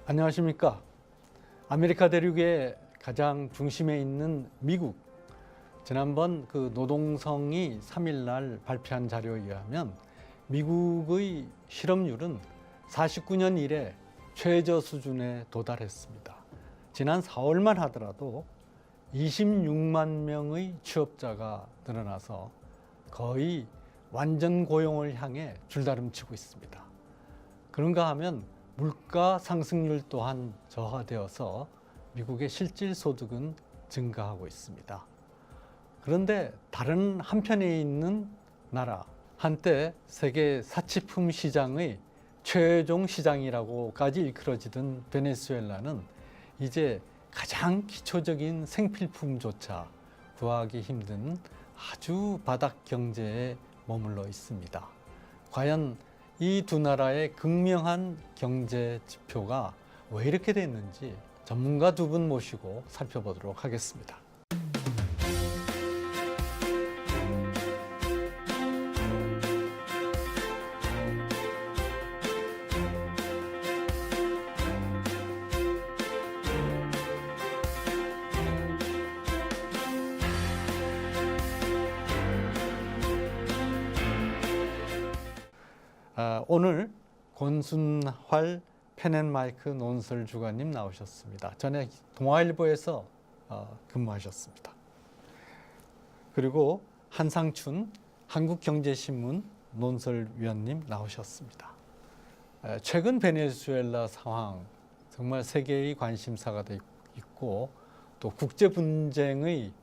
안녕하십니까. 아메리카 대륙의 가장 중심에 있는 미국. 지난번 그 노동성이 3일 날 발표한 자료에 의하면 미국의 실업률은 49년 이래 최저 수준에 도달했습니다. 지난 4월만 하더라도 26만 명의 취업자가 늘어나서 거의 완전 고용을 향해 줄다름치고 있습니다. 그런가 하면 물가 상승률 또한 저하되어서 미국의 실질 소득은 증가하고 있습니다. 그런데 다른 한편에 있는 나라, 한때 세계 사치품 시장의 최종 시장이라고까지 일컬어지던 베네수엘라는 이제 가장 기초적인 생필품조차 구하기 힘든 아주 바닥 경제에 머물러 있습니다. 과연 이 두 나라의 극명한 경제 지표가 왜 이렇게 됐는지 전문가 두 분 모시고 살펴보도록 하겠습니다. 오늘 권순활 펜앤마이크 논설 주간님 나오셨습니다. 전에 동아일보에서 근무하셨습니다. 그리고 한상춘 한국경제신문 논설위원님 나오셨습니다. 최근 베네수엘라 상황 정말 세계의 관심사가 되고 있고 또 국제 분쟁의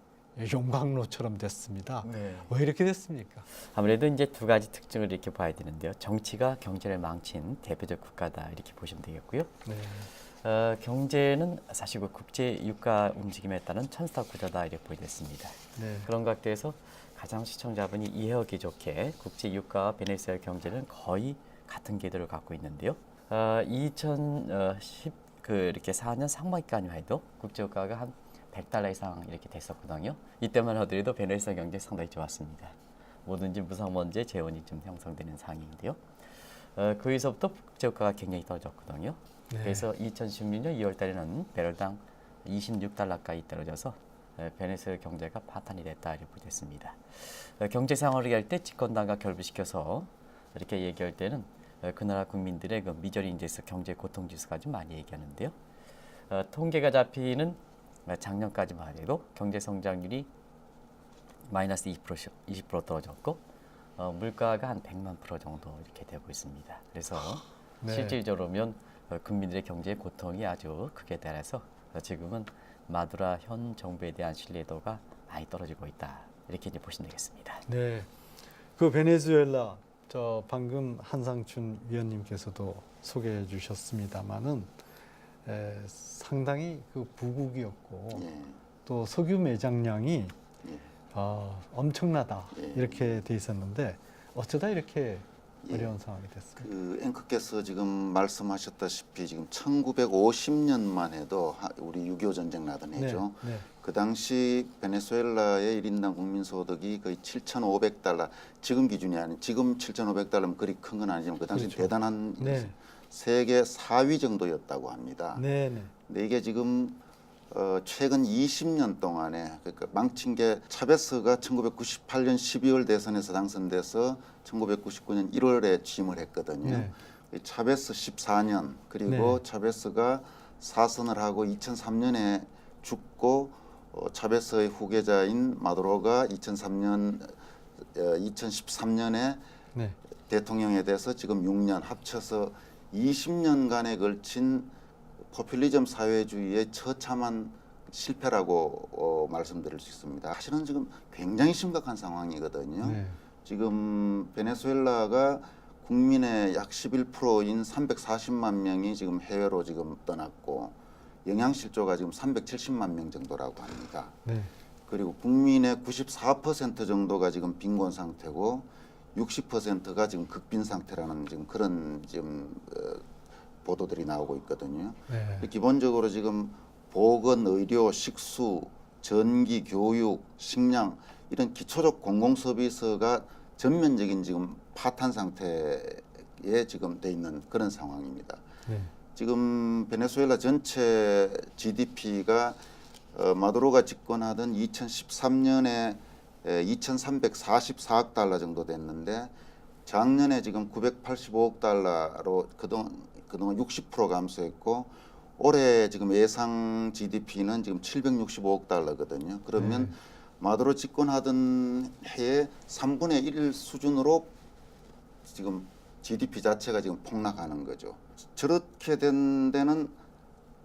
용광로처럼 됐습니다. 네. 왜 이렇게 됐습니까? 아무래도 이제 두 가지 특징을 이렇게 봐야 되는데요. 정치가 경제를 망친 대표적 국가다 이렇게 보시면 되겠고요. 네. 경제는 사실 그 국제 유가 움직임에 따른 천스타 구조다 이렇게 보이겠습니다. 네. 그런 각도에서 가장 시청자분이 이해하기 좋게 국제 유가와 베네수엘라 경제는 거의 같은 궤도를 갖고 있는데요. 2010 이렇게 4년 상반기까지만 해도 국제 유가가 한 $100 이상 이렇게 됐었거든요. 이때만 하더라도 베네수엘라 경제 상당히 좋았습니다. 뭐든지 무상원재 재원이 좀 형성되는 상황인데요. 거기서부터 국제유가가 굉장히 떨어졌거든요. 네. 그래서 2016년 2월 달에는 배럴당 $26까지 떨어져서 베네수엘라 경제가 파탄이 됐다 이렇게 됐습니다. 경제 상황을 얘기할 때 집권당과 결부시켜서 이렇게 얘기할 때는 그 나라 국민들의 그 미저리 인덱스 경제 고통 지수가 좀 많이 얘기하는데요. 통계가 잡히는 작년까지만 해도 경제 성장률이 마이너스 20% 떨어졌고 물가가 한 100만 % 정도 이렇게 되고 있습니다. 그래서 네. 실질적으로면 국민들의 경제 고통이 아주 크게 달해서 지금은 마두라 현 정부에 대한 신뢰도가 많이 떨어지고 있다. 이렇게 이제 보시면 되겠습니다. 네, 그 베네수엘라 방금 한상춘 위원님께서도 소개해 주셨습니다만은 상당히 그 부국이었고 또 석유 매장량이 엄청나다 이렇게 돼 있었는데 어쩌다 이렇게 어려운 상황이 됐습니다. 그 앵커께서 지금 말씀하셨다시피 지금 1950년만 해도 우리 6.25 전쟁 나던 해죠. 네. 그 당시 베네수엘라의 1인당 국민소득이 거의 $7,500. 지금 기준이 아닌 지금 $7,500면 그리 큰 건 아니지만 그 당시 그렇죠. 대단한 세계 4위 정도였다고 합니다. 네네. 근데 이게 지금 최근 20년 동안에 그러니까 망친 게 차베스가 1998년 12월 대선에서 당선돼서 1999년 1월에 취임을 했거든요. 네. 차베스 14년 그리고 네. 차베스가 사선을 하고 2003년에 죽고 차베스의 후계자인 마두로가 2013년에 네. 대통령에 대해서 지금 6년 합쳐서 20년간에 걸친 포퓰리즘 사회주의의 처참한 실패라고 말씀드릴 수 있습니다. 사실은 지금 굉장히 심각한 상황이거든요. 네. 지금 베네수엘라가 국민의 약 11%인 340만 명이 지금 해외로 지금 떠났고 영양실조가 지금 370만 명 정도라고 합니다. 네. 그리고 국민의 94% 정도가 지금 빈곤 상태고 60%가 지금 극빈 상태라는 지금 그런 지금 보도들이 나오고 있거든요. 네. 기본적으로 지금 보건, 의료, 식수, 전기, 교육, 식량 이런 기초적 공공 서비스가 전면적인 지금 파탄 상태에 지금 돼 있는 그런 상황입니다. 네. 지금 베네수엘라 전체 GDP가 마두로가 집권하던 2013년에 2,344억 달러 정도 됐는데 작년에 지금 985억 달러로 그동안 60% 감소했고 올해 지금 예상 GDP는 지금 765억 달러거든요. 그러면 마두로 집권하던 해에 3분의 1 수준으로 지금 GDP 자체가 지금 폭락하는 거죠. 저렇게 된 데는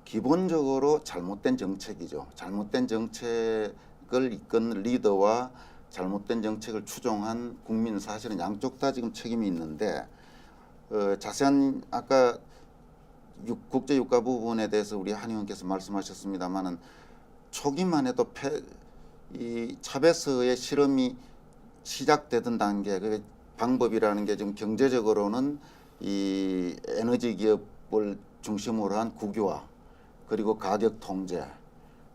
기본적으로 잘못된 정책이죠. 잘못된 정책을 이끈 리더와 잘못된 정책을 추종한 국민 사실은 양쪽 다 지금 책임이 있는데 자세한 아까 국제 유가 부분에 대해서 우리 한 의원께서 말씀하셨습니다만은 초기만 해도 이 차베스의 실험이 시작되던 단계 그 방법이라는 게 지금 경제적으로는 이 에너지 기업을 중심으로 한 국유화 그리고 가격 통제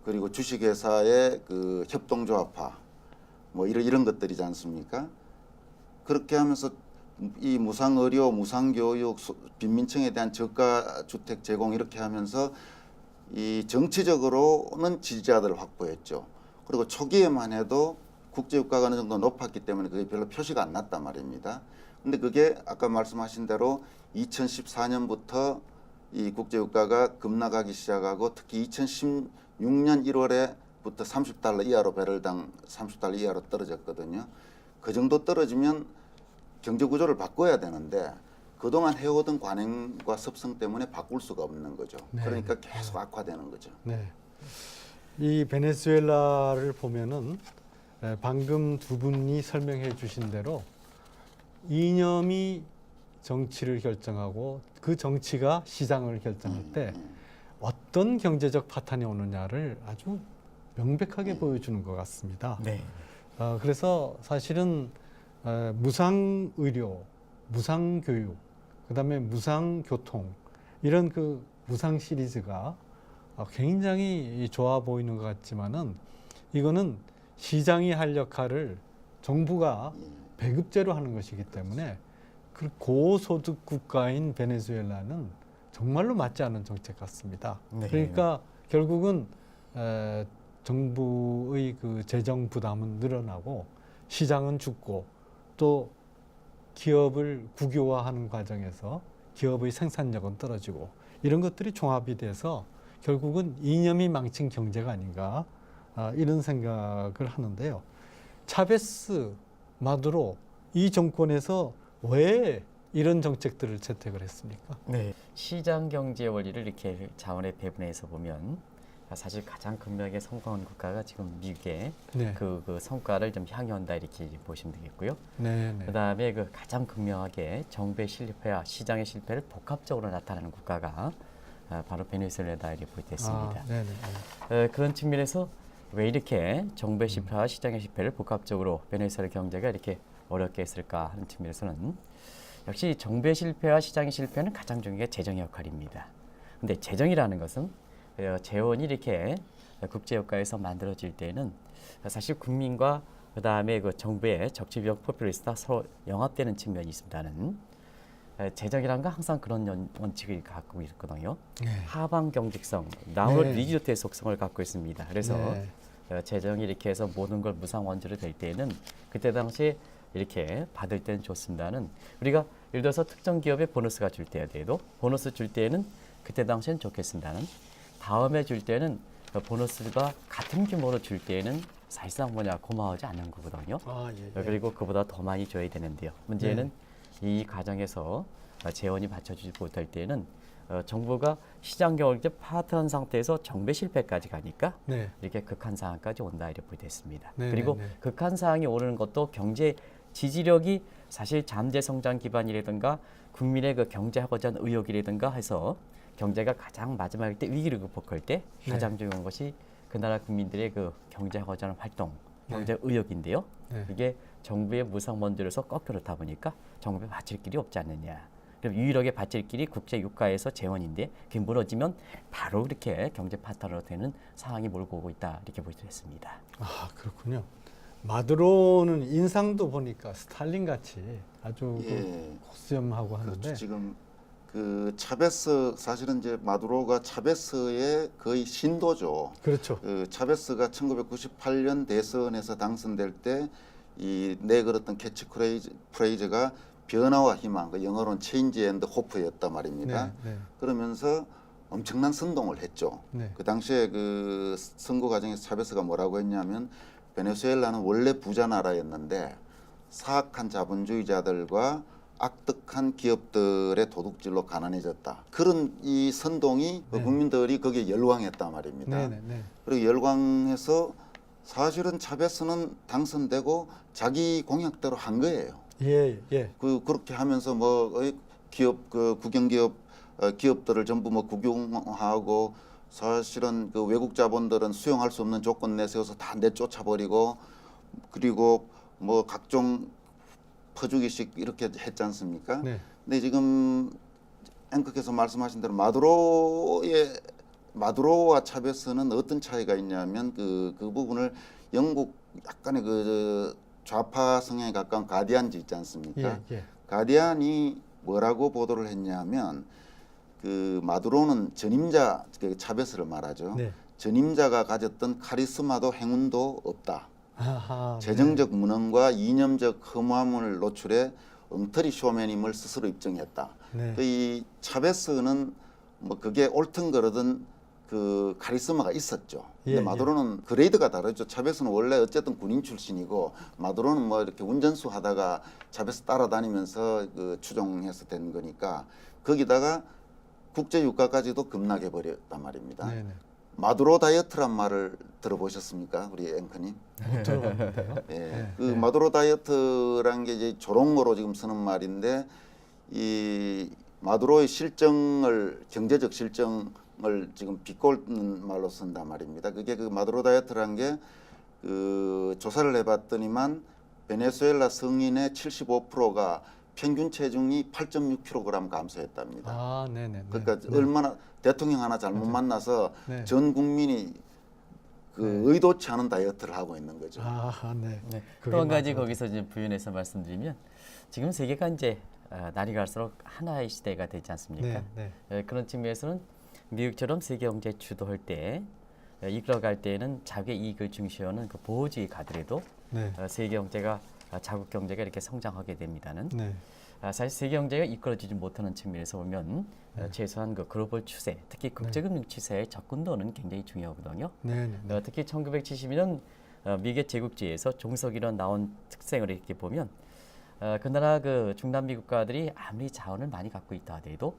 그리고 주식회사의 그 협동조합화 뭐 이런 것들이지 않습니까? 그렇게 하면서 이 무상의료, 무상교육, 빈민층에 대한 저가 주택 제공 이렇게 하면서 이 정치적으로는 지지자들을 확보했죠. 그리고 초기에만 해도 국제유가가 어느 정도 높았기 때문에 그게 별로 표시가 안 났단 말입니다. 근데 그게 아까 말씀하신 대로 2014년부터 이 국제유가가 급락하기 시작하고 특히 2016년 1월에부터 30달러 이하로 배럴당 30달러 이하로 떨어졌거든요. 그 정도 떨어지면 경제 구조를 바꿔야 되는데 그동안 해오던 관행과 습성 때문에 바꿀 수가 없는 거죠. 네. 그러니까 계속 악화되는 거죠. 네. 이 베네수엘라를 보면은 방금 두 분이 설명해 주신 대로 이념이 정치를 결정하고 그 정치가 시장을 결정할 때 어떤 경제적 파탄이 오느냐를 아주 명백하게 보여주는 것 같습니다. 네. 그래서 사실은 무상의료, 무상교육, 그다음에 무상교통 이런 그 무상 시리즈가 굉장히 좋아 보이는 것 같지만은 이거는 시장이 할 역할을 정부가 배급제로 하는 것이기 때문에 그 고소득 국가인 베네수엘라는 정말로 맞지 않는 정책 같습니다. 네. 그러니까 결국은 정부의 그 재정 부담은 늘어나고 시장은 죽고 또 기업을 국유화하는 과정에서 기업의 생산력은 떨어지고 이런 것들이 종합이 돼서 결국은 이념이 망친 경제가 아닌가 이런 생각을 하는데요. 차베스, 마두로 이 정권에서 왜 이런 정책들을 채택을 했습니까? 네. 시장 경제 원리를 이렇게 자원의 배분해서 보면 사실 가장 극명하게 성공한 국가가 지금 미국의 네. 그 성과를 좀 향유한다 이렇게 보시면 되겠고요. 네. 그다음에 그 가장 극명하게 정부의 실패와 시장의 실패를 복합적으로 나타내는 국가가 바로 베네수엘라다 이렇게 보이겠습니다. 그런 측면에서 왜 이렇게 정부의 실패와 시장의 실패를 복합적으로 베네수엘라 경제가 이렇게 어렵게 했을까 하는 측면에서는 역시 정부의 실패와 시장의 실패는 가장 중요한 게 재정의 역할입니다. 근데 재정이라는 것은 재원이 이렇게 국제유가에서 만들어질 때는 사실 국민과 그다음에 그 정부의 적치비용 포퓰리스트가 서로 영합되는 측면이 있습니다는 재정이라는 건 항상 그런 원칙을 갖고 있거든요. 네. 하방 경직성, 다운로드 네. 리지드의 속성을 갖고 있습니다. 그래서 네. 재정이 이렇게 해서 모든 걸 무상 원조로 될 때는 그때 당시에 이렇게 받을 때는 좋습니다는 우리가 예를 들어서 특정 기업에 보너스가 줄 때에도 보너스 줄 때는 그때 당시엔 좋겠습니다는 다음에 줄 때는 보너스가 같은 규모로 줄 때에는 사실상 뭐냐 고마워하지 않는 거거든요. 그리고 그보다 더 많이 줘야 되는데요. 문제는 이 과정에서 재원이 받쳐주지 못할 때는 정부가 시장 경제 파악한 상태에서 정배 실패까지 가니까 이렇게 극한 상황까지 온다 이렇게 보겠습니다. 그리고 극한 상황이 오르는 것도 경제 지지력이 사실 잠재 성장 기반이라든가 국민의 그 경제하고자 하는 의욕이라든가 해서 경제가 가장 마지막일 때 위기를 극복할 때 가장 중요한 것이 그 나라 국민들의 그 경제하고자 하는 활동, 경제 의욕인데요. 이게 정부의 무상 원조로서 꺾여 놓다 보니까 정부에 바칠 길이 없지 않느냐. 그럼 유일하게 바칠 길이 국제 유가에서 재원인데 그게 무너지면 바로 이렇게 경제 파탄으로 되는 상황이 몰고 오고 있다 이렇게 볼 수 있습니다. 아 그렇군요. 마두로는 인상도 보니까 스탈린 같이 아주 고수염하고 하는데 그렇죠. 지금 그 차베스 사실은 이제 마두로가 차베스의 거의 신도죠. 그렇죠. 그 차베스가 1998년 대선에서 당선될 때 이 내걸었던 캐치프레이즈가 변화와 희망, 그 영어로는 Change and Hope였단 말입니다. 네. 그러면서 엄청난 선동을 했죠. 네. 그 당시에 그 선거 과정에서 차베스가 뭐라고 했냐면 베네수엘라는 원래 부자 나라였는데 사악한 자본주의자들과 악덕한 기업들의 도둑질로 가난해졌다. 그런 이 선동이 그 네. 국민들이 거기에 열광했단 말입니다. 네. 그리고 열광해서 사실은 차베스는 당선되고 자기 공약대로 한 거예요. 예. 그렇게 하면서 뭐 기업 그 국영기업 기업들을 전부 뭐 국용하고 사실은 그 외국 자본들은 수용할 수 없는 조건 내세워서 다 내쫓아버리고 그리고 뭐 각종 퍼주기식 이렇게 했지 않습니까? 네. 근데 지금 앵커께서 말씀하신 대로 마두로와 차베스는 어떤 차이가 있냐면 그 부분을 영국 약간의 그 좌파 성향에 가까운 가디안지 있지 않습니까? 예. 가디안이 뭐라고 보도를 했냐면 그 마두로는 전임자 그 차베스를 말하죠. 네. 전임자가 가졌던 카리스마도 행운도 없다. 아하, 재정적 무능과 이념적 허무함을 노출해 엉터리 쇼맨임을 스스로 입증했다. 네. 이 차베스는 뭐 그게 옳든 그러든 그 카리스마가 있었죠. 근데 예, 마두로는 그레이드가 다르죠. 차베스는 원래 어쨌든 군인 출신이고 마두로는 뭐 이렇게 운전수 하다가 차베스 따라다니면서 그 추종해서 된 거니까 거기다가 국제 유가까지도 급락해 버렸단 말입니다. 네. 마두로 다이어트란 말을 들어보셨습니까, 우리 앵커님? 못 들어봤는데요. 예, 그 마두로 다이어트라는 게 이제 조롱어로 지금 쓰는 말인데 이 마두로의 경제적 실정을 지금 비꼬는 말로 쓴단 말입니다. 그게 그 마두로 다이어트라는 게 그 조사를 해봤더니만 베네수엘라 성인의 75%가 평균 체중이 8.6kg 감소했답니다. 아, 네네. 그러니까 얼마나 대통령 하나 잘못 만나서 네. 전 국민이 그 의도치 않은 다이어트를 하고 있는 거죠. 아, 네. 네. 그게 또 한 가지 맞아요. 거기서 이제 부연해서 말씀드리면 지금 세계가 이제 날이 갈수록 하나의 시대가 되지 않습니까? 네. 그런 측면에서는 미국처럼 세계 경제 주도할 때 이끌어갈 때에는 자국의 이익을 중시하는 그 보호주의 가더라도 네. 세계 경제가 자국 경제가 이렇게 성장하게 됩니다는 네. 사실 세계 경제가 이끌어지지 못하는 측면에서 보면 최소한 그 글로벌 추세, 특히 국제금융 추세의 접근도는 굉장히 중요하거든요. 네. 특히 1972년 미국의 제국주의에서 종속이론 나온 특성을 이렇게 보면 그 나라 그 중남미 국가들이 아무리 자원을 많이 갖고 있다 하더라도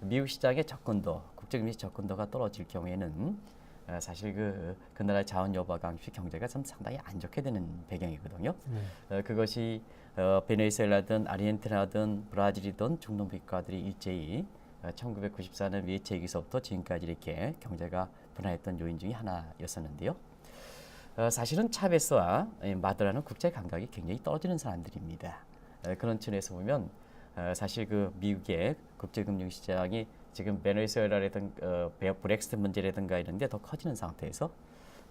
미국 시장의 접근도, 국제금융 접근도가 떨어질 경우에는 사실 그 나라의 자원 여부와 관계없이 경제가 좀 상당히 안 좋게 되는 배경이거든요. 그것이 베네수엘라든 아르헨티나든 브라질이든 중동미 국가들이 일제히 1994년 위에 제기서부터 지금까지 이렇게 경제가 분화했던 요인 중에 하나였었는데요. 사실은 차베스와 마두로는 국제 감각이 굉장히 떨어지는 사람들입니다. 그런 측면에서 보면 사실 그 미국의 국제금융 시장이 지금 베네수엘라라든가 브렉시트 문제라든가 이런 데 더 커지는 상태에서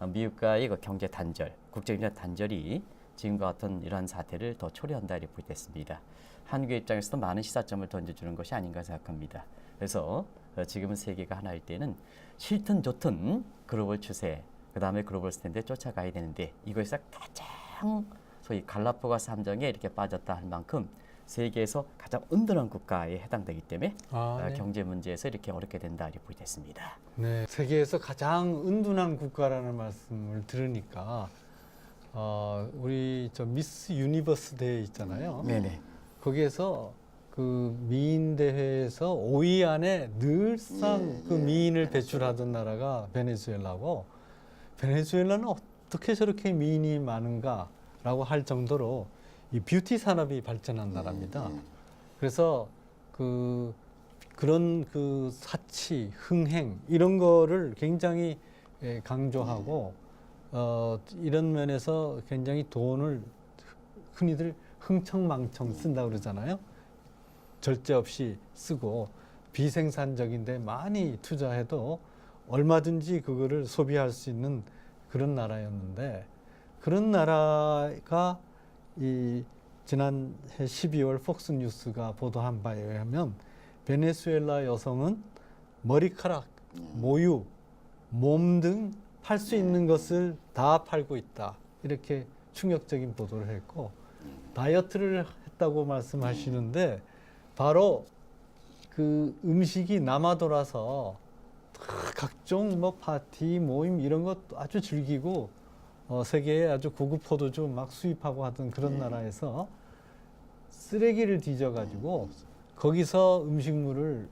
미국과의 그 경제 단절, 국제경제 단절이 지금과 같은 이러한 사태를 더 초래한다 이렇게 보겠습니다. 한국의 입장에서도 많은 시사점을 던져주는 것이 아닌가 생각합니다. 그래서 지금은 세계가 하나일 때는 싫든 좋든 글로벌 추세, 그 다음에 글로벌 스탠드에 쫓아가야 되는데 이것에서 가장 소위 갈라파고스 함정에 이렇게 빠졌다 할 만큼 세계에서 가장 은둔한 국가에 해당되기 때문에 네. 경제 문제에서 이렇게 어렵게 된다 이렇게 보겠습니다. 네. 세계에서 가장 은둔한 국가라는 말씀을 들으니까 우리 저 미스 유니버스 대회 있잖아요. 네네. 거기에서 그 미인 대회에서 5위 안에 늘상 그 미인을 배출하던 나라가 베네수엘라고, 베네수엘라는 어떻게 저렇게 미인이 많은가라고 할 정도로 이 뷰티 산업이 발전한 나라입니다. 그래서 그런 그 사치, 흥행 이런 거를 굉장히 강조하고 이런 면에서 굉장히 돈을 흔히들 흥청망청 쓴다 그러잖아요. 절제 없이 쓰고 비생산적인데 많이 투자해도 얼마든지 그거를 소비할 수 있는 그런 나라였는데, 그런 나라가 이 지난해 12월 폭스뉴스가 보도한 바에 의하면 베네수엘라 여성은 머리카락, 모유, 몸 등 팔 수 있는 것을 다 팔고 있다. 이렇게 충격적인 보도를 했고 다이어트를 했다고 말씀하시는데 바로 그 음식이 남아돌아서 각종 뭐 파티, 모임 이런 것 아주 즐기고 세계에 아주 고급 포도주 막 수입하고 하던 그런 나라에서 쓰레기를 뒤져가지고 거기서 음식물을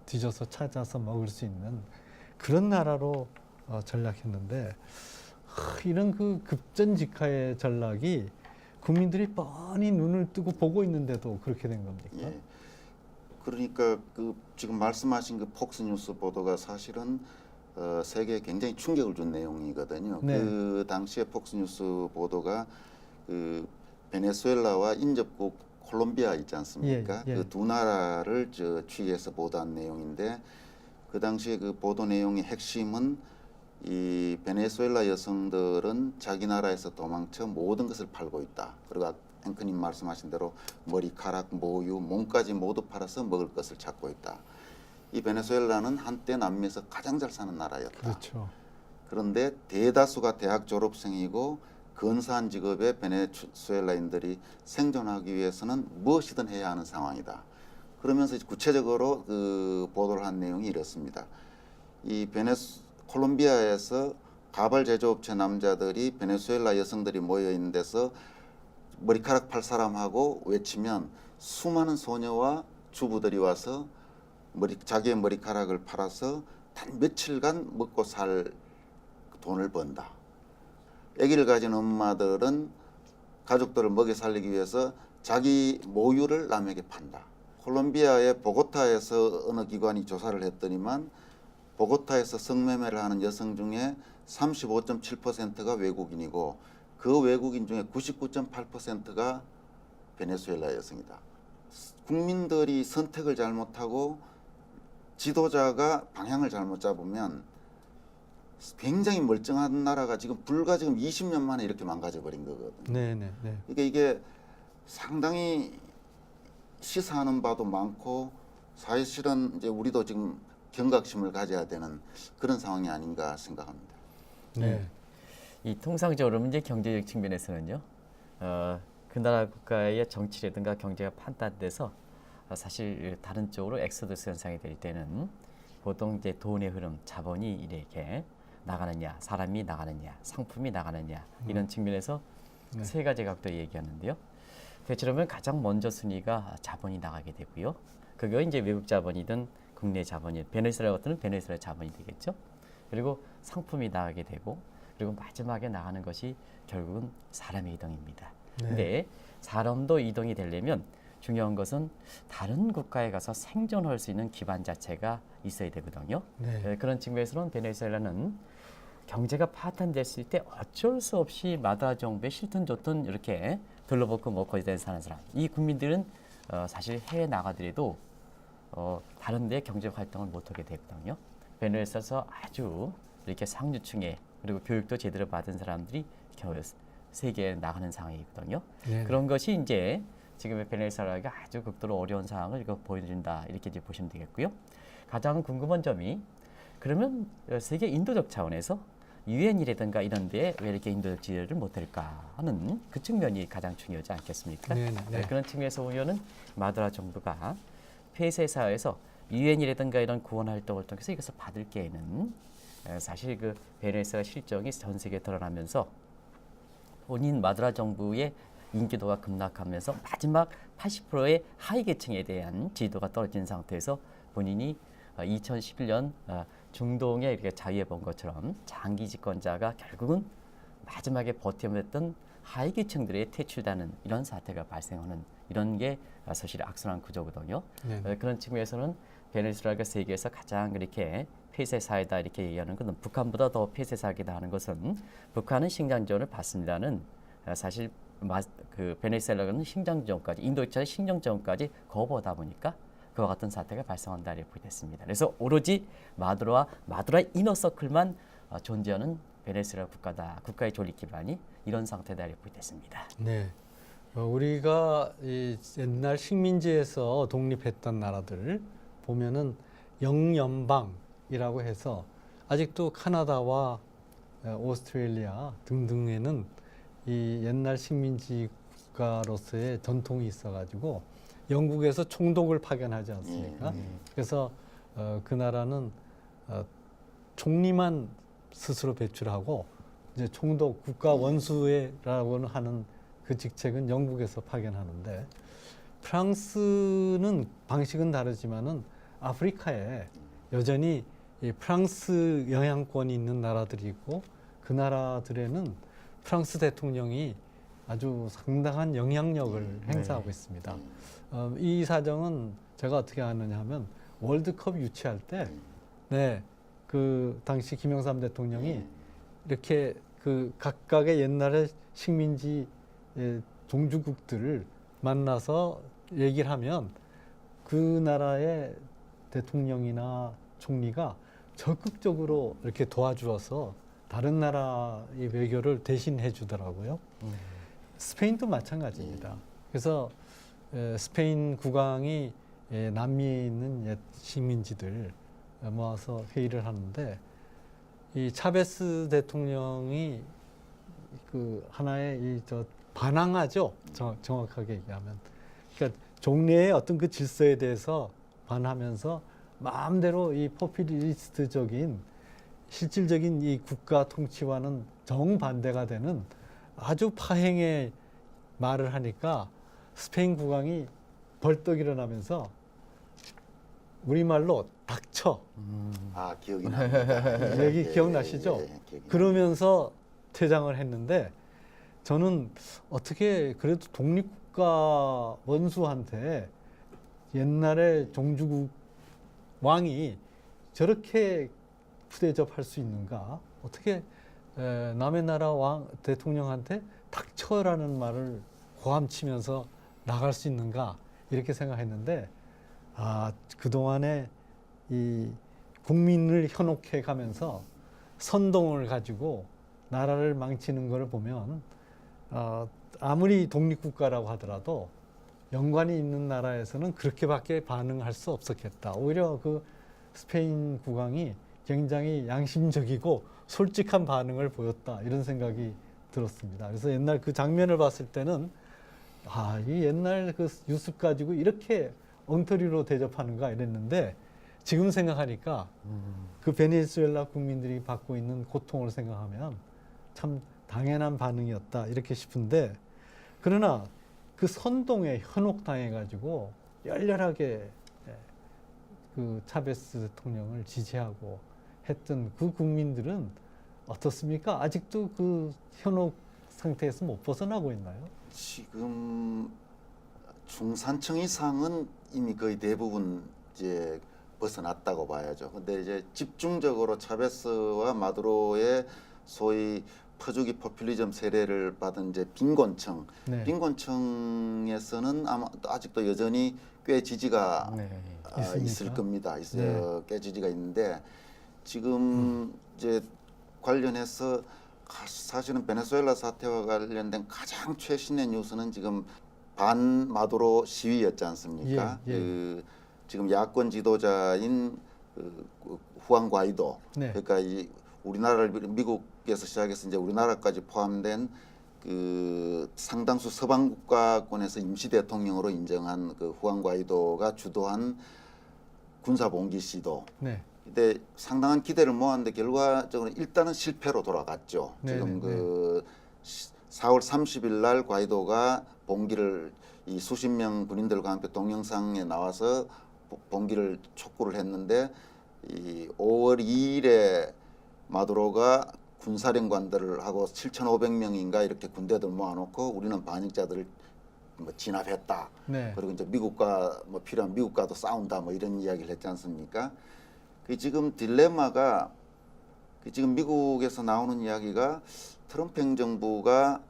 뒤져서 찾아서 먹을 수 있는 그런 나라로 전락했는데 이런 그 급전직하의 전락이 국민들이 뻔히 눈을 뜨고 보고 있는데도 그렇게 된 겁니까? 예. 그러니까 그 지금 말씀하신 그 폭스뉴스 보도가 사실은 세계에 굉장히 충격을 준 내용이거든요. 네. 그 당시에 폭스뉴스 보도가 그 베네수엘라와 인접국 콜롬비아 있지 않습니까? 예, 예. 그 두 나라를 취재해서 보도한 내용인데 그 당시에 그 보도 내용의 핵심은 이 베네수엘라 여성들은 자기 나라에서 도망쳐 모든 것을 팔고 있다. 그리고 앵커님 말씀하신 대로 머리카락, 모유, 몸까지 모두 팔아서 먹을 것을 찾고 있다. 이 베네수엘라는 한때 남미에서 가장 잘 사는 나라였다. 그렇죠. 그런데 대다수가 대학 졸업생이고 근사한 직업의 베네수엘라인들이 생존하기 위해서는 무엇이든 해야 하는 상황이다. 그러면서 구체적으로 그 보도를 한 내용이 이렇습니다. 이 콜롬비아에서 가발 제조업체 남자들이 베네수엘라 여성들이 모여 있는 데서 머리카락 팔 사람하고 외치면 수많은 소녀와 주부들이 와서 자기의 머리카락을 팔아서 단 며칠간 먹고 살 돈을 번다. 아기를 가진 엄마들은 가족들을 먹여 살리기 위해서 자기 모유를 남에게 판다. 콜롬비아의 보고타에서 어느 기관이 조사를 했더니만 보고타에서 성매매를 하는 여성 중에 35.7%가 외국인이고 그 외국인 중에 99.8%가 베네수엘라 여성이다. 국민들이 선택을 잘못하고 지도자가 방향을 잘못 잡으면 굉장히 멀쩡한 나라가 지금 20년 만에 이렇게 망가져 버린 거거든요. 네. 그러니까 이게 상당히 시사하는 바도 많고 사실은 이제 우리도 지금 경각심을 가져야 되는 그런 상황이 아닌가 생각합니다. 네. 이 통상적으로 이제 경제적 측면에서는요, 그 나라 국가의 정치라든가 경제가 판단돼서 사실 다른 쪽으로 엑소더스 현상이 될 때는 보통 이제 돈의 흐름, 자본이 이렇게 나가느냐, 사람이 나가느냐, 상품이 나가느냐 이런 측면에서 네. 세 가지 각도로 얘기하는데요. 대체로는 가장 먼저 순위가 자본이 나가게 되고요. 그게 이제 외국 자본이든 국내 자본이 베네수엘라 같은 베네수엘라 자본이 되겠죠. 그리고 상품이 나가게 되고 그리고 마지막에 나가는 것이 결국은 사람의 이동입니다. 네. 근데 사람도 이동이 되려면 중요한 것은 다른 국가에 가서 생존할 수 있는 기반 자체가 있어야 되거든요. 네. 그런 측면에서는 베네수엘라는 경제가 파탄됐을 때 어쩔 수 없이 마다 정부의 싫든 좋든 이렇게 둘러먹고 먹고 사는 사람. 이 국민들은 사실 해외 나가더라도 다른 데 경제 활동을 못하게 되거든요. 베네수엘에서 아주 이렇게 상류층에 그리고 교육도 제대로 받은 사람들이 세계에 나가는 상황이거든요. 네. 그런 것이 이제 지금의 베네수엘라가 아주 극도로 어려운 상황을 이거 보여준다 이렇게 이제 보시면 되겠고요. 가장 궁금한 점이 그러면 세계 인도적 차원에서 유엔이라든가 이런 데에 왜 이렇게 인도적 지혜를 못할까 하는 그 측면이 가장 중요하지 않겠습니까? 네. 그런 측면에서 보면은 마두라 정부가 폐쇄 사회에서 유엔이라든가 이런 구원 활동을 통해서 이것을 받을 기에는 사실 그 베네수엘라 실정이 전 세계에 드러나면서 본인 마두라 정부의 인기도가 급락하면서 마지막 80%의 하위 계층에 대한 지지도가 떨어진 상태에서 본인이 2011년 중동에 이렇게 자유해 본 것처럼 장기 집권자가 결국은 마지막에 버텨냈던 하위 계층들의 퇴출되는 이런 사태가 발생하는 이런 게 사실 악순환 구조거든요. 네. 그런 측면에서는 베네수엘라가 세계에서 가장 이렇게 폐쇄 사회다 이렇게 얘기하는 것은 북한보다 더 폐쇄 사회다 하는 것은 북한은 식량 지원을 받습니다는 사실 그 베네수엘라는 식량 지원까지 인도차의 식량 지원까지 거부하다 보니까 그와 같은 사태가 발생한다 이렇게 보겠습니다. 그래서 오로지 마두라 이너서클만 존재하는 베네수엘라 국가다. 국가의 존립 기반이 이런 상태다 이렇게 보겠습니다. 네. 우리가 이 옛날 식민지에서 독립했던 나라들 보면은 영연방이라고 해서 아직도 카나다와 오스트레일리아 등등에는 이 옛날 식민지 국가로서의 전통이 있어가지고 영국에서 총독을 파견하지 않습니까? 그래서 그 나라는 총리만 스스로 배출하고 이제 총독 국가 원수라고 하는 그 직책은 영국에서 파견하는데 프랑스는 방식은 다르지만은 아프리카에 여전히 이 프랑스 영향권이 있는 나라들이 있고 그 나라들에는 프랑스 대통령이 아주 상당한 영향력을 행사하고 있습니다. 이 사정은 제가 어떻게 아느냐 하면 월드컵 유치할 때 네, 그 당시 김영삼 대통령이 이렇게 그 각각의 옛날의 식민지 종주국들을 만나서 얘기를 하면 그 나라의 대통령이나 총리가 적극적으로 이렇게 도와주어서 다른 나라의 외교를 대신해 주더라고요. 스페인도 마찬가지입니다. 그래서 스페인 국왕이 남미에 있는 옛 식민지들 모아서 회의를 하는데 이 차베스 대통령이 그 하나의 이 반항하죠. 정확하게 얘기하면. 그러니까 종래의 어떤 그 질서에 대해서 반하면서 마음대로 이 포퓰리스트적인 실질적인 이 국가 통치와는 정반대가 되는 아주 파행의 말을 하니까 스페인 국왕이 벌떡 일어나면서 우리말로 닥쳐. 아, 기억이 납니다. 얘기 기억나시죠? 그러면서 퇴장을 했는데 저는 어떻게 그래도 독립국가 원수한테 옛날에 종주국 왕이 저렇게 푸대접할 수 있는가? 어떻게 남의 나라 왕 대통령한테 닥쳐라는 말을 고함치면서 나갈 수 있는가? 이렇게 생각했는데 그동안에 이 국민을 현혹해 가면서 선동을 가지고 나라를 망치는 것을 보면 아무리 독립국가라고 하더라도 연관이 있는 나라에서는 그렇게밖에 반응할 수 없었겠다. 오히려 그 스페인 국왕이 굉장히 양심적이고 솔직한 반응을 보였다. 이런 생각이 들었습니다. 그래서 옛날 그 장면을 봤을 때는 이 옛날 그 뉴스 가지고 이렇게 엉터리로 대접하는가 이랬는데 지금 생각하니까 그 베네수엘라 국민들이 받고 있는 고통을 생각하면 참 당연한 반응이었다 이렇게 싶은데 그러나 그 선동에 현혹당해가지고 열렬하게 그 차베스 대통령을 지지하고 했던 그 국민들은 어떻습니까? 아직도 그 현혹 상태에서 못 벗어나고 있나요? 지금 중산층 이상은 이미 거의 대부분 이제 벗어났다고 봐야죠. 근데 이제 집중적으로 차베스와 마두로의 소위 퍼주기 포퓰리즘 세례를 받은 이제 빈곤층, 네. 빈곤층에서는 아마 아직도 여전히 꽤 지지가 있을 있습니까? 겁니다. 네. 꽤 지지가 있는데 지금 이제 관련해서 사실은 베네수엘라 사태와 관련된 가장 최신의 뉴스는 지금 반마두로 시위였지 않습니까? 그 지금 야권 지도자인 후안 과이도, 네. 그러니까 이 우리나라를 미국에서 시작해서 이제 우리나라까지 포함된 그 상당수 서방 국가권에서 임시 대통령으로 인정한 그 후안 과이도가 주도한 군사 봉기 시도. 네. 근데 상당한 기대를 모았는데 결과적으로 일단은 실패로 돌아갔죠. 네, 지금 네, 그 4월 30일 날 과이도가 봉기를 이 수십 명 군인들과 함께 동영상에 나와서 봉기를 촉구를 했는데 이 5월 2일에 마두로가 군사령관들을 하고 7,500명인가 이렇게 군대들 모아놓고 우리는 반역자들을 뭐 진압했다. 네. 그리고 이제 미국과 뭐 필요한 미국과도 싸운다. 뭐 이런 이야기를 했지 않습니까? 그 지금 딜레마가 그 지금 미국에서 나오는 이야기가 트럼프 행정부가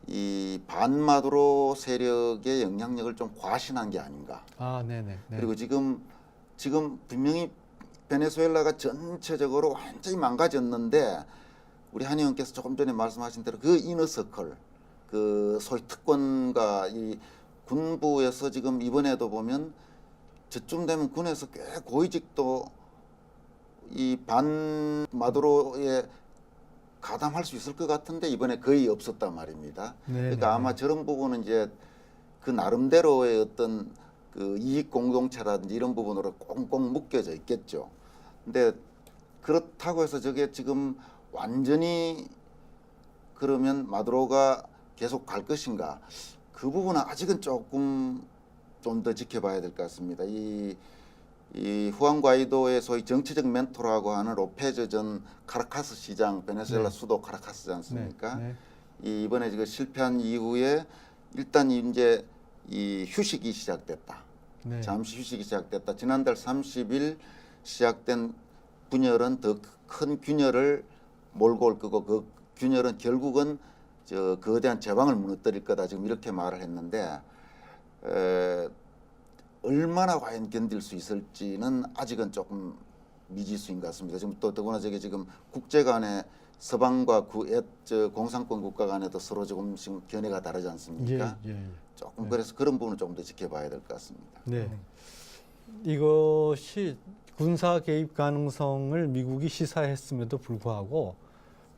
이 반마두로 세력의 영향력을 좀 과신한 게 아닌가. 네네. 네. 그리고 지금 분명히 베네수엘라가 전체적으로 완전히 망가졌는데 우리 한 의원께서 조금 전에 말씀하신 대로 그 이너서클 그 소위 특권과 이 군부에서 지금 이번에도 보면 저쯤 되면 군에서 꽤 고위직도 이 반 마두로에 가담할 수 있을 것 같은데 이번에 거의 없었단 말입니다. 네, 그러니까 네. 아마 저런 부분은 이제 그 나름대로의 어떤 그 이익 공동체라든지 이런 부분으로 꽁꽁 묶여져 있겠죠. 근데 그렇다고 해서 저게 지금 완전히 그러면 마두로가 계속 갈 것인가? 그 부분은 아직은 조금 좀 더 지켜봐야 될 것 같습니다. 이 후안 과이도의 소위 정치적 멘토라고 하는 로페즈 전 카라카스 시장, 베네수엘라 네. 수도 카라카스지 않습니까? 네. 이 이번에 지금 실패한 이후에 일단 이제 이 휴식이 시작됐다. 네. 잠시 휴식이 시작됐다. 지난달 30일 시작된 분열은 더 큰 균열을 몰고 올 거고 그 균열은 결국은 저 거대한 제방을 무너뜨릴 거다. 지금 이렇게 말을 했는데 얼마나 과연 견딜 수 있을지는 아직은 조금 미지수인 것 같습니다. 지금 또 더구나 저게 지금 국제 간의 서방과 공산권 국가 간에도 서로 조금씩 견해가 다르지 않습니까? 예. 조금 네. 그래서 그런 부분을 좀 더 지켜봐야 될 것 같습니다. 네. 이것이 군사 개입 가능성을 미국이 시사했음에도 불구하고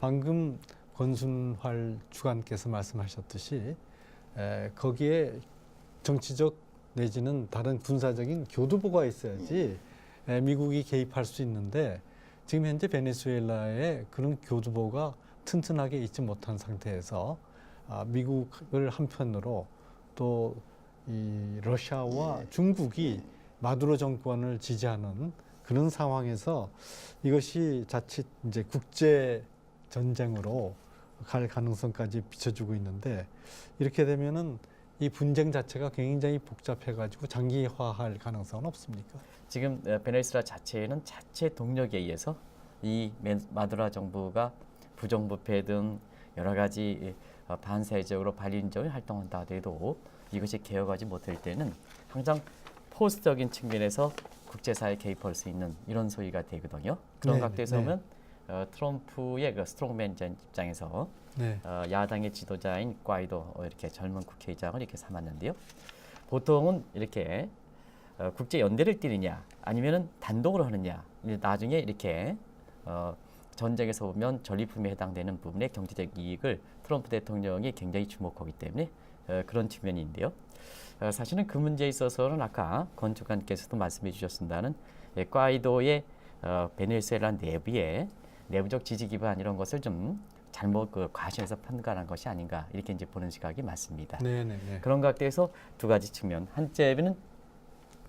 방금 권순활 주관께서 말씀하셨듯이 거기에 정치적 내지는 다른 군사적인 교두보가 있어야지 미국이 개입할 수 있는데 지금 현재 베네수엘라에 그런 교두보가 튼튼하게 있지 못한 상태에서 미국을 한편으로 또 이 러시아와 중국이 마두로 정권을 지지하는 그런 상황에서 이것이 자칫 이제 국제 전쟁으로 갈 가능성까지 비춰주고 있는데 이렇게 되면은 이 분쟁 자체가 굉장히 복잡해가지고 장기화할 가능성은 없습니까? 지금 베네수엘라 자체는 자체 동력에 의해서 이 마두로 정부가 부정부패 등 여러 가지 반사회적으로 반인적인 활동한다 하더라도 이것이 개혁하지 못할 때는 항상 포스적인 측면에서 국제사회에 개입할 수 있는 이런 소위가 되거든요. 그런 각도에서 보면 트럼프의 그 스트롱맨 입장에서 네. 야당의 지도자인 과이도 이렇게 젊은 국회의장을 이렇게 삼았는데요. 보통은 이렇게 국제 연대를 띠느냐 아니면은 단독으로 하느냐 나중에 이렇게 전쟁에서 보면 전리품에 해당되는 부분의 경제적 이익을 트럼프 대통령이 굉장히 주목하기 때문에 그런 측면인데요. 사실은 그 문제에 있어서는 아까 건축관께서도 말씀해 주셨습니다는 과이도의 베네수엘라 내부의 내부적 지지 기반 이런 것을 좀 잘못 과시해서 판단한 것이 아닌가 이렇게 이제 보는 시각이 맞습니다. 네네네. 그런 각도에서 두 가지 측면. 한째는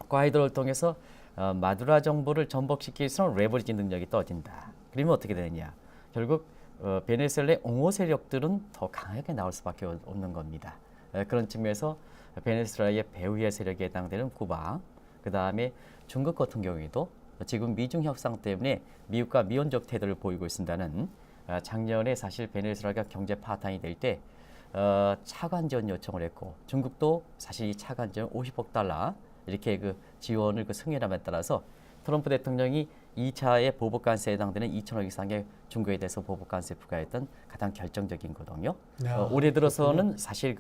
과이도를 통해서 마두라 정부를 전복시킬 수 있는 레버리지 능력이 떨어진다. 그러면 어떻게 되느냐? 결국 베네수엘라의 옹호 세력들은 더 강하게 나올 수밖에 없는 겁니다. 그런 측면에서 베네수엘라의 배후의 세력에 해당되는 쿠바, 그 다음에 중국 같은 경우에도 지금 미중 협상 때문에 미국과 미온적 태도를 보이고 있습니다는 작년에 사실 베네수엘라가 경제 파탄이 될 때 차관 지원 요청을 했고 중국도 사실 이 차관 지원 50억 달러 이렇게 그 지원을 그 승인함에 따라서 트럼프 대통령이 2차의 보복관세에 해당되는 2천억 이상의 중국에 대해서 보복관세 부과했던 가장 결정적인 거든요. 올해 들어서는 사실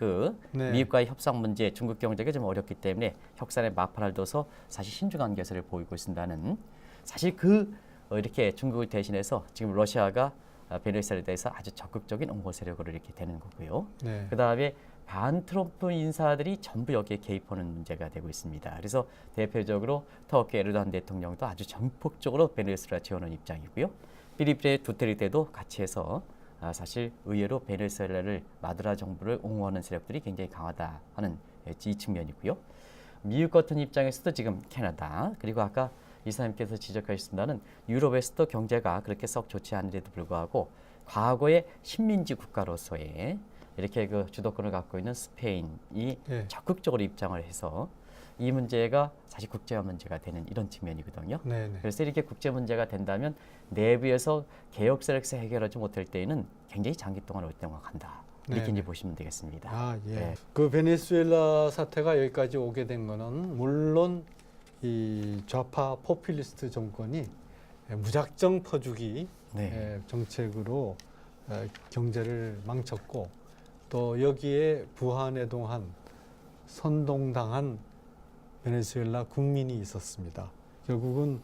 네. 미국과의 협상 문제, 중국 경제가 좀 어렵기 때문에 협상에 마판을 둬서 사실 신중한 개설을 보이고 있습니다는 사실 이렇게 중국을 대신해서 지금 러시아가 베네수엘라에 대해서 아주 적극적인 옹호 세력으로 이렇게 되는 거고요. 네. 그 다음에 반 트럼프 인사들이 전부 여기에 개입하는 문제가 되고 있습니다. 그래서 대표적으로 터키 에르도안 대통령도 아주 전폭적으로 베네수엘라 지원하는 입장이고요. 필리핀의 두테르테도 같이 해서 사실 의외로 베네수엘라를 마두라 정부를 옹호하는 세력들이 굉장히 강하다 하는 이 측면이고요. 미국 같은 입장에서도 지금 캐나다 그리고 아까 이사님께서 지적하셨습니다는 유럽에서도 경제가 그렇게 썩 좋지 않은데도 불구하고 과거의 식민지 국가로서의 이렇게 그 주도권을 갖고 있는 스페인이 적극적으로 입장을 해서 이 문제가 사실 국제화 문제가 되는 이런 측면이거든요. 네네. 그래서 이렇게 국제 문제가 된다면 내부에서 개혁 세력에서 해결하지 못할 때에는 굉장히 장기 동안 오랫동안 간다. 이렇게 이제 보시면 되겠습니다. 예. 네. 그 베네수엘라 사태가 여기까지 오게 된 거는 물론 이 좌파 포퓰리스트 정권이 무작정 퍼주기 정책으로 경제를 망쳤고 또 여기에 부안해동한 선동당한 베네수엘라 국민이 있었습니다. 결국은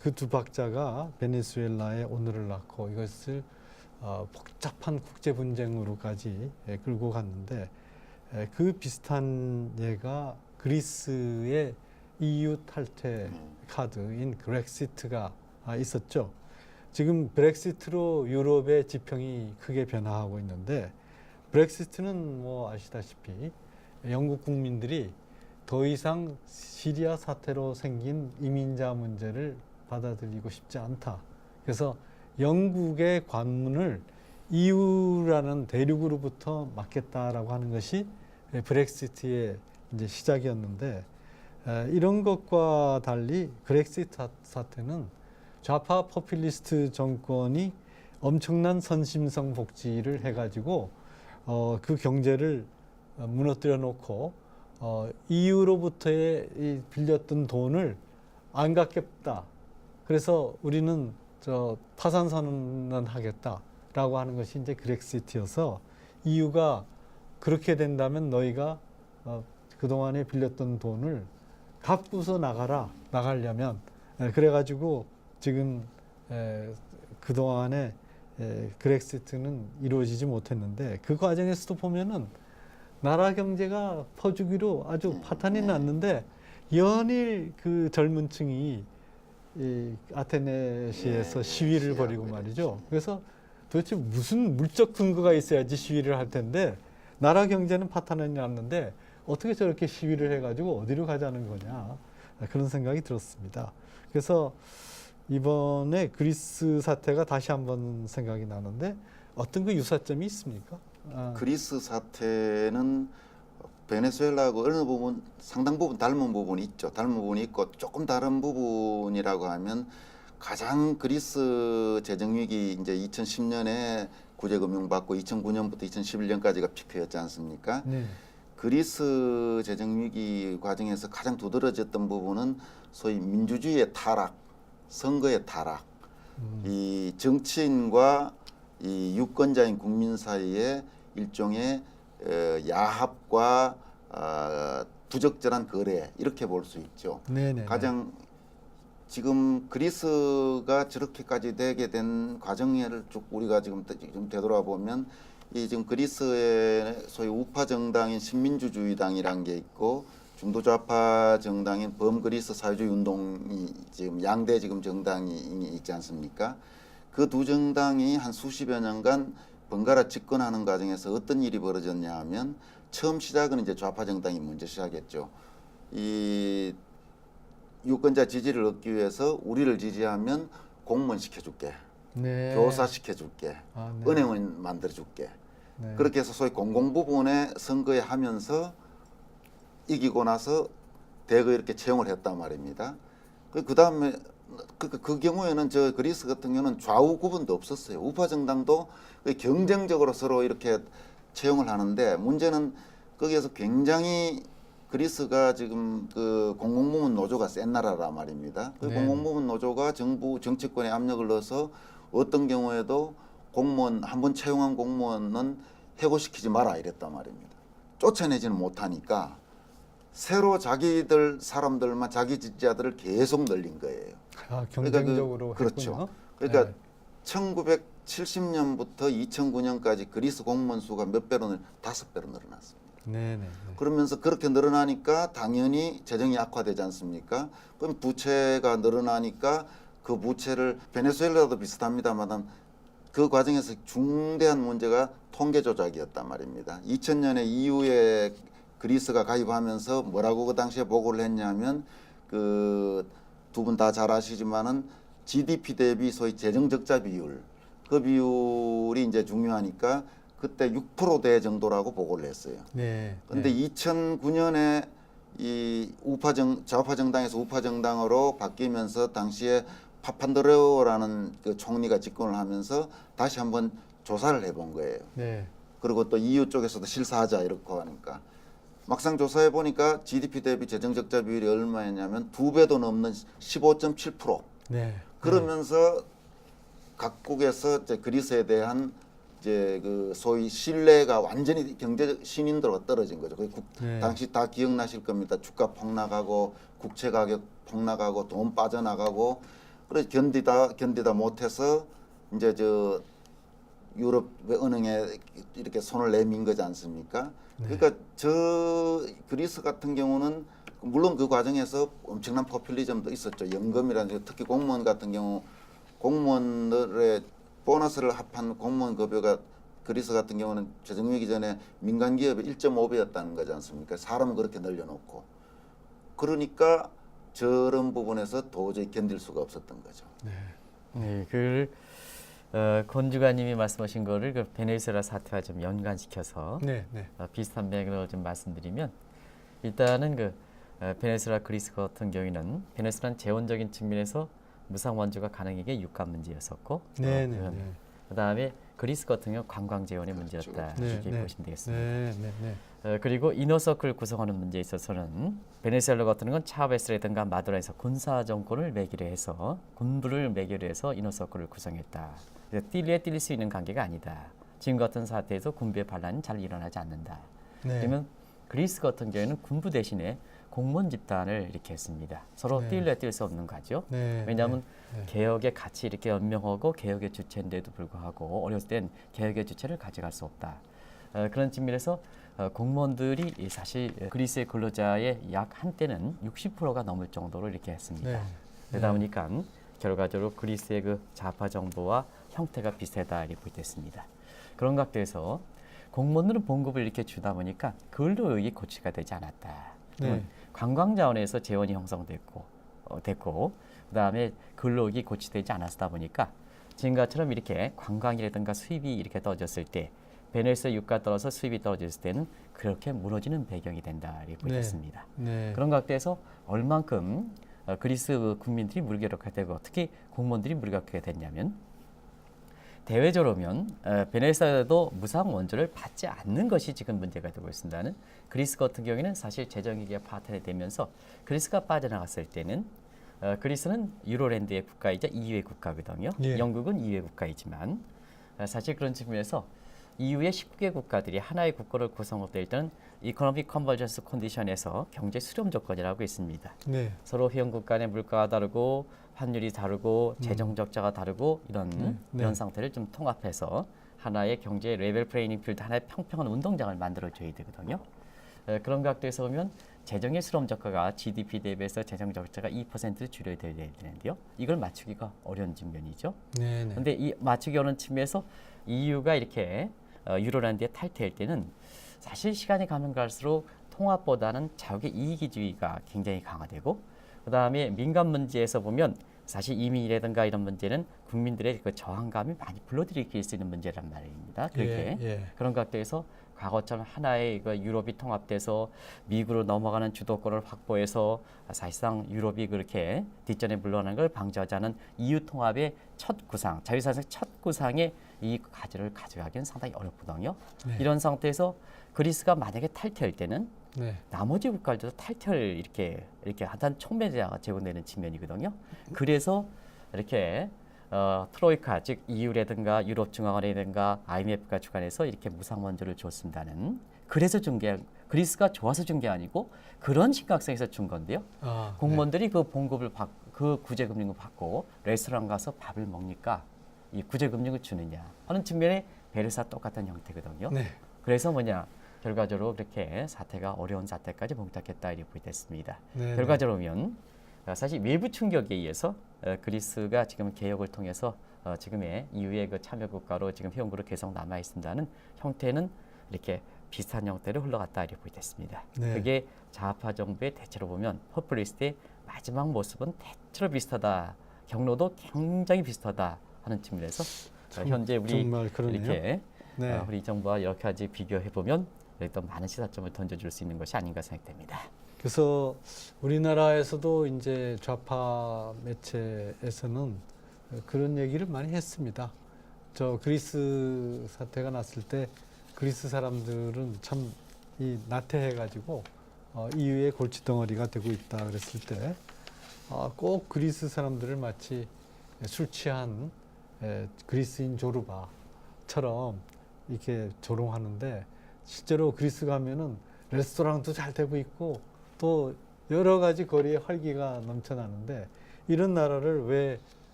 그 두 박자가 베네수엘라의 오늘을 낳고 이것을 복잡한 국제 분쟁으로까지 끌고 갔는데 그 비슷한 예가 그리스의 EU 탈퇴 카드인 브렉시트가 있었죠. 지금 브렉시트로 유럽의 지평이 크게 변화하고 있는데 브렉시트는 뭐 아시다시피 영국 국민들이 더 이상 시리아 사태로 생긴 이민자 문제를 받아들이고 싶지 않다. 그래서 영국의 관문을 EU라는 대륙으로부터 막겠다라고 하는 것이 브렉시트의 이제 시작이었는데 이런 것과 달리 브렉시트 사태는 좌파 포퓰리스트 정권이 엄청난 선심성 복지를 해가지고 그 경제를 무너뜨려 놓고 EU로부터의 이 빌렸던 돈을 안 갚겠다. 그래서 우리는 파산 선언하겠다라고 하는 것이 이제 브렉시트여서 EU가 그렇게 된다면 너희가 그동안에 빌렸던 돈을 갚고서 나가려면 그래가지고 지금 그동안에 브렉시트는 이루어지지 못했는데 그 과정에서도 보면은 나라 경제가 퍼주기로 아주 파탄이 났는데 연일 그 젊은 층이 이 아테네시에서 시위를 벌이고 말이죠. 그래서 도대체 무슨 물적 근거가 있어야지 시위를 할 텐데 나라 경제는 파탄이 났는데 어떻게 저렇게 시위를 해가지고 어디로 가자는 거냐 그런 생각이 들었습니다. 그래서 이번에 그리스 사태가 다시 한번 생각이 나는데 어떤 그 유사점이 있습니까? 그리스 사태는 베네수엘라하고 어느 부분 상당 부분 닮은 부분이 있죠. 닮은 부분이 있고 조금 다른 부분이라고 하면 가장 그리스 재정 위기 이제 2010년에 구제금융 받고 2009년부터 2011년까지가 피크였지 않습니까? 네. 그리스 재정 위기 과정에서 가장 두드러졌던 부분은 소위 민주주의의 타락, 선거의 타락, 이 정치인과 이 유권자인 국민 사이에 일종의 야합과 부적절한 거래 이렇게 볼 수 있죠. 네네. 가장 지금 그리스가 저렇게까지 되게 된 과정을 쭉 우리가 지금 되돌아보면 이 지금 그리스의 소위 우파 정당인 신민주주의당이라는 게 있고 중도 좌파 정당인 범그리스 사회주의 운동이 지금 양대 지금 정당이 있지 않습니까? 그 두 정당이 한 수십여 년간 번갈아 집권하는 과정에서 어떤 일이 벌어졌냐 하면 처음 시작은 이제 좌파 정당이 먼저 시작했죠. 이 유권자 지지를 얻기 위해서 우리를 지지하면 공무원 시켜줄게, 네. 교사 시켜줄게, 네. 은행은 만들어줄게. 네. 그렇게 해서 소위 공공부문에 선거에 하면서 이기고 나서 대거 이렇게 채용을 했단 말입니다. 그 다음에 그 경우에는 저 그리스 같은 경우는 좌우 구분도 없었어요. 우파 정당도 경쟁적으로 서로 이렇게 채용을 하는데 문제는 거기에서 굉장히 그리스가 지금 그 공공부문 노조가 센 나라라 말입니다. 그 네. 공공부문 노조가 정부 정치권에 압력을 넣어서 어떤 경우에도 공무원 한번 채용한 공무원은 해고시키지 마라 이랬단 말입니다. 쫓아내지는 못하니까 새로 자기들 사람들만 자기 지지자들을 계속 늘린 거예요. 경쟁적으로 그렇죠. 했군요. 그러니까 네. 1970년부터 2009년까지 그리스 공무원 수가 몇 배로 5배로 늘어났습니다. 네네. 그러면서 그렇게 늘어나니까 당연히 재정이 악화되지 않습니까? 그럼 부채가 늘어나니까 그 부채를 베네수엘라도 비슷합니다만 그 과정에서 중대한 문제가 통계 조작이었단 말입니다. 2000년에 EU에 그리스가 가입하면서 뭐라고 그 당시에 보고를 했냐면 그 두 분 다 잘 아시지만은 GDP 대비 소위 재정 적자 비율 그 비율이 이제 중요하니까 그때 6%대 정도라고 보고를 했어요. 네. 그런데 네. 2009년에 이 좌파 정당에서 우파 정당으로 바뀌면서 당시에 파판드레오라는 그 총리가 집권을 하면서 다시 한번 조사를 해본 거예요. 네. 그리고 또 EU 쪽에서도 실사하자 이렇게 하니까 막상 조사해 보니까 GDP 대비 재정 적자 비율이 얼마였냐면 2배도 넘는 15.7%. 네. 그러면서 각국에서 이제 그리스에 대한 이제 그 소위 신뢰가 완전히 경제적 신인도가 떨어진 거죠. 네. 당시 다 기억나실 겁니다. 주가 폭락하고 국채 가격 폭락하고 돈 빠져나가고 그래서 견디다 못해서 이제 저 유럽 은행에 이렇게 손을 내민 거지 않습니까? 그러니까 저 그리스 같은 경우는 물론 그 과정에서 엄청난 포퓰리즘도 있었죠. 연금이라는 특히 공무원 같은 경우 공무원들의 보너스를 합한 공무원 급여가 그리스 같은 경우는 재정위기 전에 민간 기업의 1.5배였다는 거지 않습니까? 사람은 그렇게 늘려놓고 그러니까 저런 부분에서 도저히 견딜 수가 없었던 거죠. 네, 그 건주관님이 말씀하신 거를 그 베네수엘라 사태와 좀 연관시켜서 네. 비슷한 맥락을 좀 말씀드리면 일단은 그 베네수엘라 그리스 같은 경우에는 베네수엘라는 재원적인 측면에서 무상 원조가 가능하게 유가 문제였었고 네. 그다음에 그리스 같은 경우 관광 재원의 문제였다 이렇게 보시면 되겠습니다. 네. 그리고 이너서클 구성하는 문제에 있어서는 베네수엘라 같은 건 차베스라든가 마두라에서 군사 정권을 매개로 해서 군부를 매개로 해서 이너서클을 구성했다. 뛸래 뛸 수 있는 관계가 아니다. 지금 같은 사태에서 군부의 반란은 잘 일어나지 않는다. 네. 그러면 그리스 같은 경우에는 군부 대신에 공무원 집단을 이렇게 했습니다. 서로 뛸래 뛸 수 없는 거죠. 네. 왜냐하면 개혁의 가치 이렇게 연명하고 개혁의 주체인데도 불구하고 어렸을 땐 개혁의 주체를 가져갈 수 없다. 그런 측면에서 공무원들이 사실 그리스의 근로자의 약 한때는 60%가 넘을 정도로 이렇게 했습니다. 네. 그러다 보니까 결과적으로 그리스의 그 좌파 정부와 형태가 비슷하다 이렇게 보겠습니다. 그런 각도에서 공무원들은 봉급을 이렇게 주다 보니까 근로역이 고취가 되지 않았다. 네. 관광 자원에서 재원이 형성됐고 그다음에 근로역이 고취되지 않았다 보니까 지금처럼 이렇게 관광이라든가 수입이 이렇게 떨어졌을 때 베네수엘라 유가 떨어서 수입이 떨어졌을 때는 그렇게 무너지는 배경이 된다 이렇게 보겠습니다. 네. 그런 각도에서 얼만큼 그리스 국민들이 무기력하게 되고 특히 공무원들이 무기력하게 됐냐면 대외적으로면 베네수엘라도 무상 원조를 받지 않는 것이 지금 문제가 되고 있습니다는 그리스 같은 경우에는 사실 재정위기가 파탄이 되면서 그리스가 빠져나갔을 때는 그리스는 유로랜드의 국가이자 EU의 국가거든요. 예. 영국은 EU의 국가이지만 사실 그런 측면에서 EU의 19개 국가들이 하나의 국가를 구성할 때는 이코노믹 컨버전스 컨디션에서 경제 수렴 조건이라고 있습니다. 네. 서로 회원국 간의 물가가 다르고 환율이 다르고 재정 적자가 다르고 이런 상태를 좀 통합해서 하나의 경제 레벨 플레이닝 필드 하나의 평평한 운동장을 만들어줘야 되거든요. 그런 각도에서 보면 재정의 수렴 적가가 GDP 대비해서 재정 적자가 2% 줄여야 되는데요. 이걸 맞추기가 어려운 측면이죠. 네. 그런데 이 맞추기 어려운 측면에서 EU가 이렇게 유로란드에 탈퇴할 때는 사실 시간이 가면 갈수록 통합보다는 자국의 이기주의가 굉장히 강화되고 그다음에 민간 문제에서 보면 사실 이민이라든가 이런 문제는 국민들의 그 저항감이 많이 불러들이킬 수 있는 문제란 말입니다. 그렇게 그런 각도에서 과거처럼 하나의 그 유럽이 통합돼서 미국으로 넘어가는 주도권을 확보해서 사실상 유럽이 그렇게 뒷전에 물러나는 걸 방지하자는 EU 통합의 첫 구상, 자유사상 첫 구상의 이 과제를 가져가기는 상당히 어렵거든요. 이런 상태에서 그리스가 만약에 탈퇴할 때는 나머지 국가들도 탈퇴를 이렇게 하단 촉매자가 제공되는 측면이거든요. 그래서 이렇게 트로이카 즉 EU라든가 유럽중앙은행이라든가 IMF가 주관해서 이렇게 무상 원조를 줬습니다는 그래서 준 게 그리스가 좋아서 준 게 아니고 그런 심각성에서 준 건데요. 공무원들이 그 봉급을 그 구제금융을 받고 레스토랑 가서 밥을 먹니까 이 구제금융을 주느냐 하는 측면에 베르사 똑같은 형태거든요. 그래서 뭐냐 결과적으로 그렇게 사태가 어려운 사태까지 봉착했다 이렇게 됐습니다. 결과적으로 보면 사실 외부 충격에 의해서 그리스가 지금 개혁을 통해서 지금의 EU의 그 참여 국가로 지금 회원국으로 계속 남아 있습니다는 형태는 이렇게 비슷한 형태로 흘러갔다 이렇게 됐습니다. 그게 좌파 정부의 대체로 보면 포퓰리스트의 마지막 모습은 대체로 비슷하다. 경로도 굉장히 비슷하다 하는 측면에서 현재 우리 이렇게 우리 정부와 여러 가지 비교해 보면 또 많은 시사점을 던져줄 수 있는 것이 아닌가 생각됩니다. 그래서 우리나라에서도 이제 좌파 매체에서는 그런 얘기를 많이 했습니다. 저 그리스 사태가 났을 때 그리스 사람들은 참 이 나태해가지고 EU의 골칫덩어리가 되고 있다 그랬을 때 꼭 그리스 사람들을 마치 술 취한 그리스인 조르바 숲처럼 이렇게 조롱하는데 실제로 그리스 가면은 레스토랑도 잘 되고 있고 또 여러 가지 거리에 활기가 넘쳐나는데 이런 나라를 왜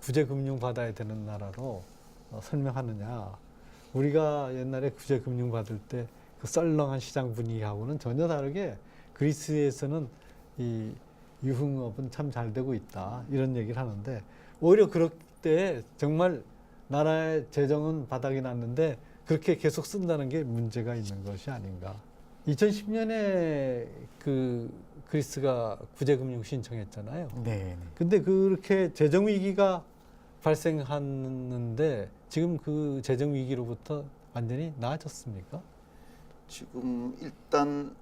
구제금융 받아야 되는 나라로 설명하느냐. 우리가 옛날에 구제금융 받을 때 그 썰렁한 시장 분위기하고는 전혀 다르게 그리스에서는 이 유흥업은 참 잘 되고 있다. 이런 얘기를 하는데 오히려 그럴 때 정말 나라의 재정은 바닥이 났는데 그렇게 계속 쓴다는 게 문제가 있는 것이 아닌가. 2010년에 그 그리스가 구제금융 신청했잖아요. 네. 근데 그렇게 재정 위기가 발생하는데 지금 그 재정 위기로부터 완전히 나아졌습니까? 지금 일단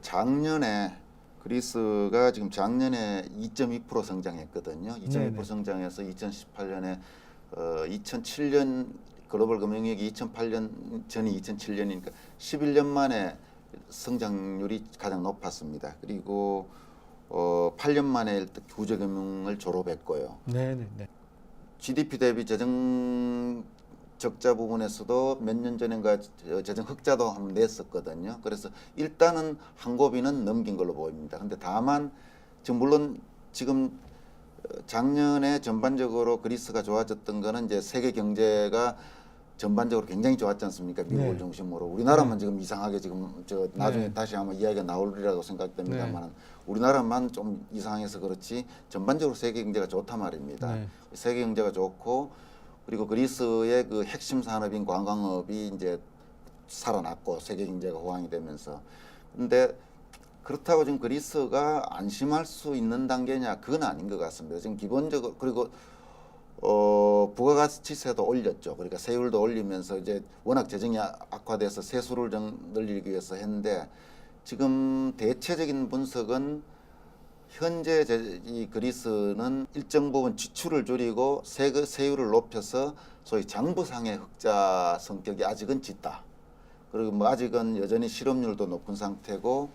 작년에 그리스가 지금 작년에 2.2% 성장했거든요. 2.2% 네네. 성장해서 2018년에 2007년 글로벌 금융위기 2008년 전이 2007년이니까 11년 만에 성장률이 가장 높았습니다. 그리고 8년 만에 구제금융을 졸업했고요. 네네네. GDP 대비 재정 적자 부분에서도 몇 년 전인가 재정 흑자도 한번 냈었거든요. 그래서 일단은 한 고비는 넘긴 걸로 보입니다. 근데 다만 지금 물론 지금 작년에 전반적으로 그리스가 좋아졌던 거는 이제 세계 경제가 전반적으로 굉장히 좋았지 않습니까? 미국을 네. 중심으로. 우리나라만 지금 이상하게 지금 나중에 네. 다시 아마 이야기가 나오리라고 생각됩니다만 우리나라만 좀 이상해서 그렇지 전반적으로 세계 경제가 좋단 말입니다. 네. 세계 경제가 좋고 그리고 그리스의 그 핵심 산업인 관광업이 이제 살아났고 세계 경제가 호황이 되면서 근데 그렇다고 지금 그리스가 안심할 수 있는 단계냐 그건 아닌 것 같습니다. 지금 기본적으로 그리고 부가가치세도 올렸죠. 그러니까 세율도 올리면서 이제 워낙 재정이 악화돼서 세수를 좀 늘리기 위해서 했는데 지금 대체적인 분석은 현재 이 그리스는 일정 부분 지출을 줄이고 세율을 높여서 소위 장부상의 흑자 성격이 아직은 짙다. 그리고 뭐 아직은 여전히 실업률도 높은 상태고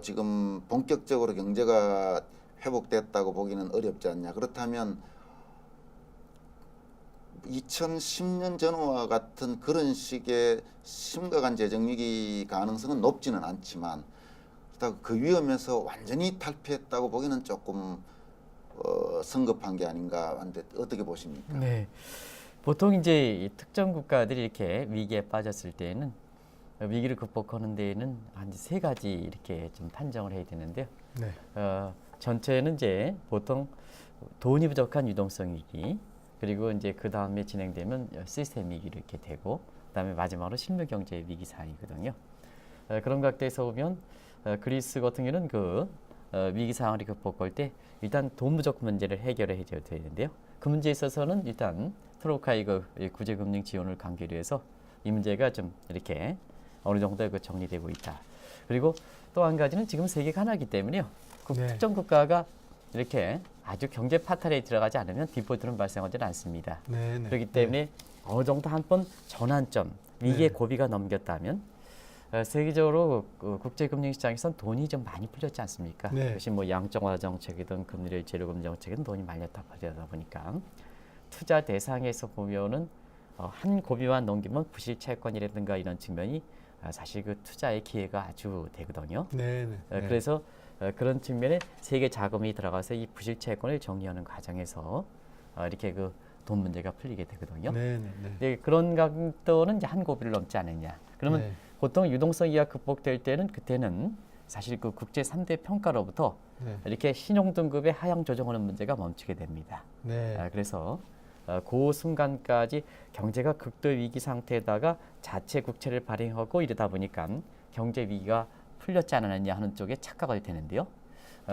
지금 본격적으로 경제가 회복됐다고 보기는 어렵지 않냐. 그렇다면 2010년 전후와 같은 그런 식의 심각한 재정 위기 가능성은 높지는 않지만 그렇다고 그 위험에서 완전히 탈피했다고 보기는 조금 성급한 게 아닌가 하는데 어떻게 보십니까? 네. 보통 이제 이 특정 국가들이 이렇게 위기에 빠졌을 때에는 위기를 극복하는 데에는 한 세 가지 이렇게 좀 판정을 해야 되는데요. 네. 전체는 이제 보통 돈이 부족한 유동성 위기, 그리고 이제 그 다음에 진행되면 시스템 위기로 이렇게 되고, 그다음에 마지막으로 실물 경제 위기 상황이거든요. 그런 각도에서 보면 그리스 같은 경우는 그 위기 상황을 극복할 때 일단 돈 부족 문제를 해결해 줘야 되는데요. 그 문제에 있어서는 일단 트로이카의 그 구제금융 지원을 강기로 해서 이 문제가 좀 이렇게 어느 정도 그 정리되고 있다. 그리고 또 한 가지는 지금 세계가 하나이기 때문에요. 그 네. 특정 국가가 이렇게 아주 경제 파탈에 들어가지 않으면 디폴트는 발생하지 않습니다. 네네. 그렇기 때문에 어느 정도 한 번 전환점, 위기의 네. 고비가 넘겼다면 세계적으로 국제금융시장에선 돈이 좀 많이 풀렸지 않습니까? 네. 그것이 뭐 양적완화 정책이든 금리를 제로금리 정책이든 돈이 말렸다 팔려다 보니까 투자 대상에서 보면은 한 고비만 넘기면 부실 채권이라든가 이런 측면이 사실 그 투자의 기회가 아주 되거든요. 네네. 그래서 그런 측면에 세계 자금이 들어가서 이 부실 채권을 정리하는 과정에서 이렇게 그 돈 문제가 풀리게 되거든요. 네네. 네, 그런 각도는 이제 한 고비를 넘지 않느냐. 그러면 네. 보통 유동성 이하 극복될 때는 그때는 사실 그 국제 3대 평가로부터 네. 이렇게 신용 등급의 하향 조정하는 문제가 멈추게 됩니다. 네. 그래서 그 순간까지 경제가 극도 위기 상태에다가 자체 국채를 발행하고 이러다 보니까 경제 위기가 풀렸지 않았느냐 하는 쪽에 착각이 되는데요.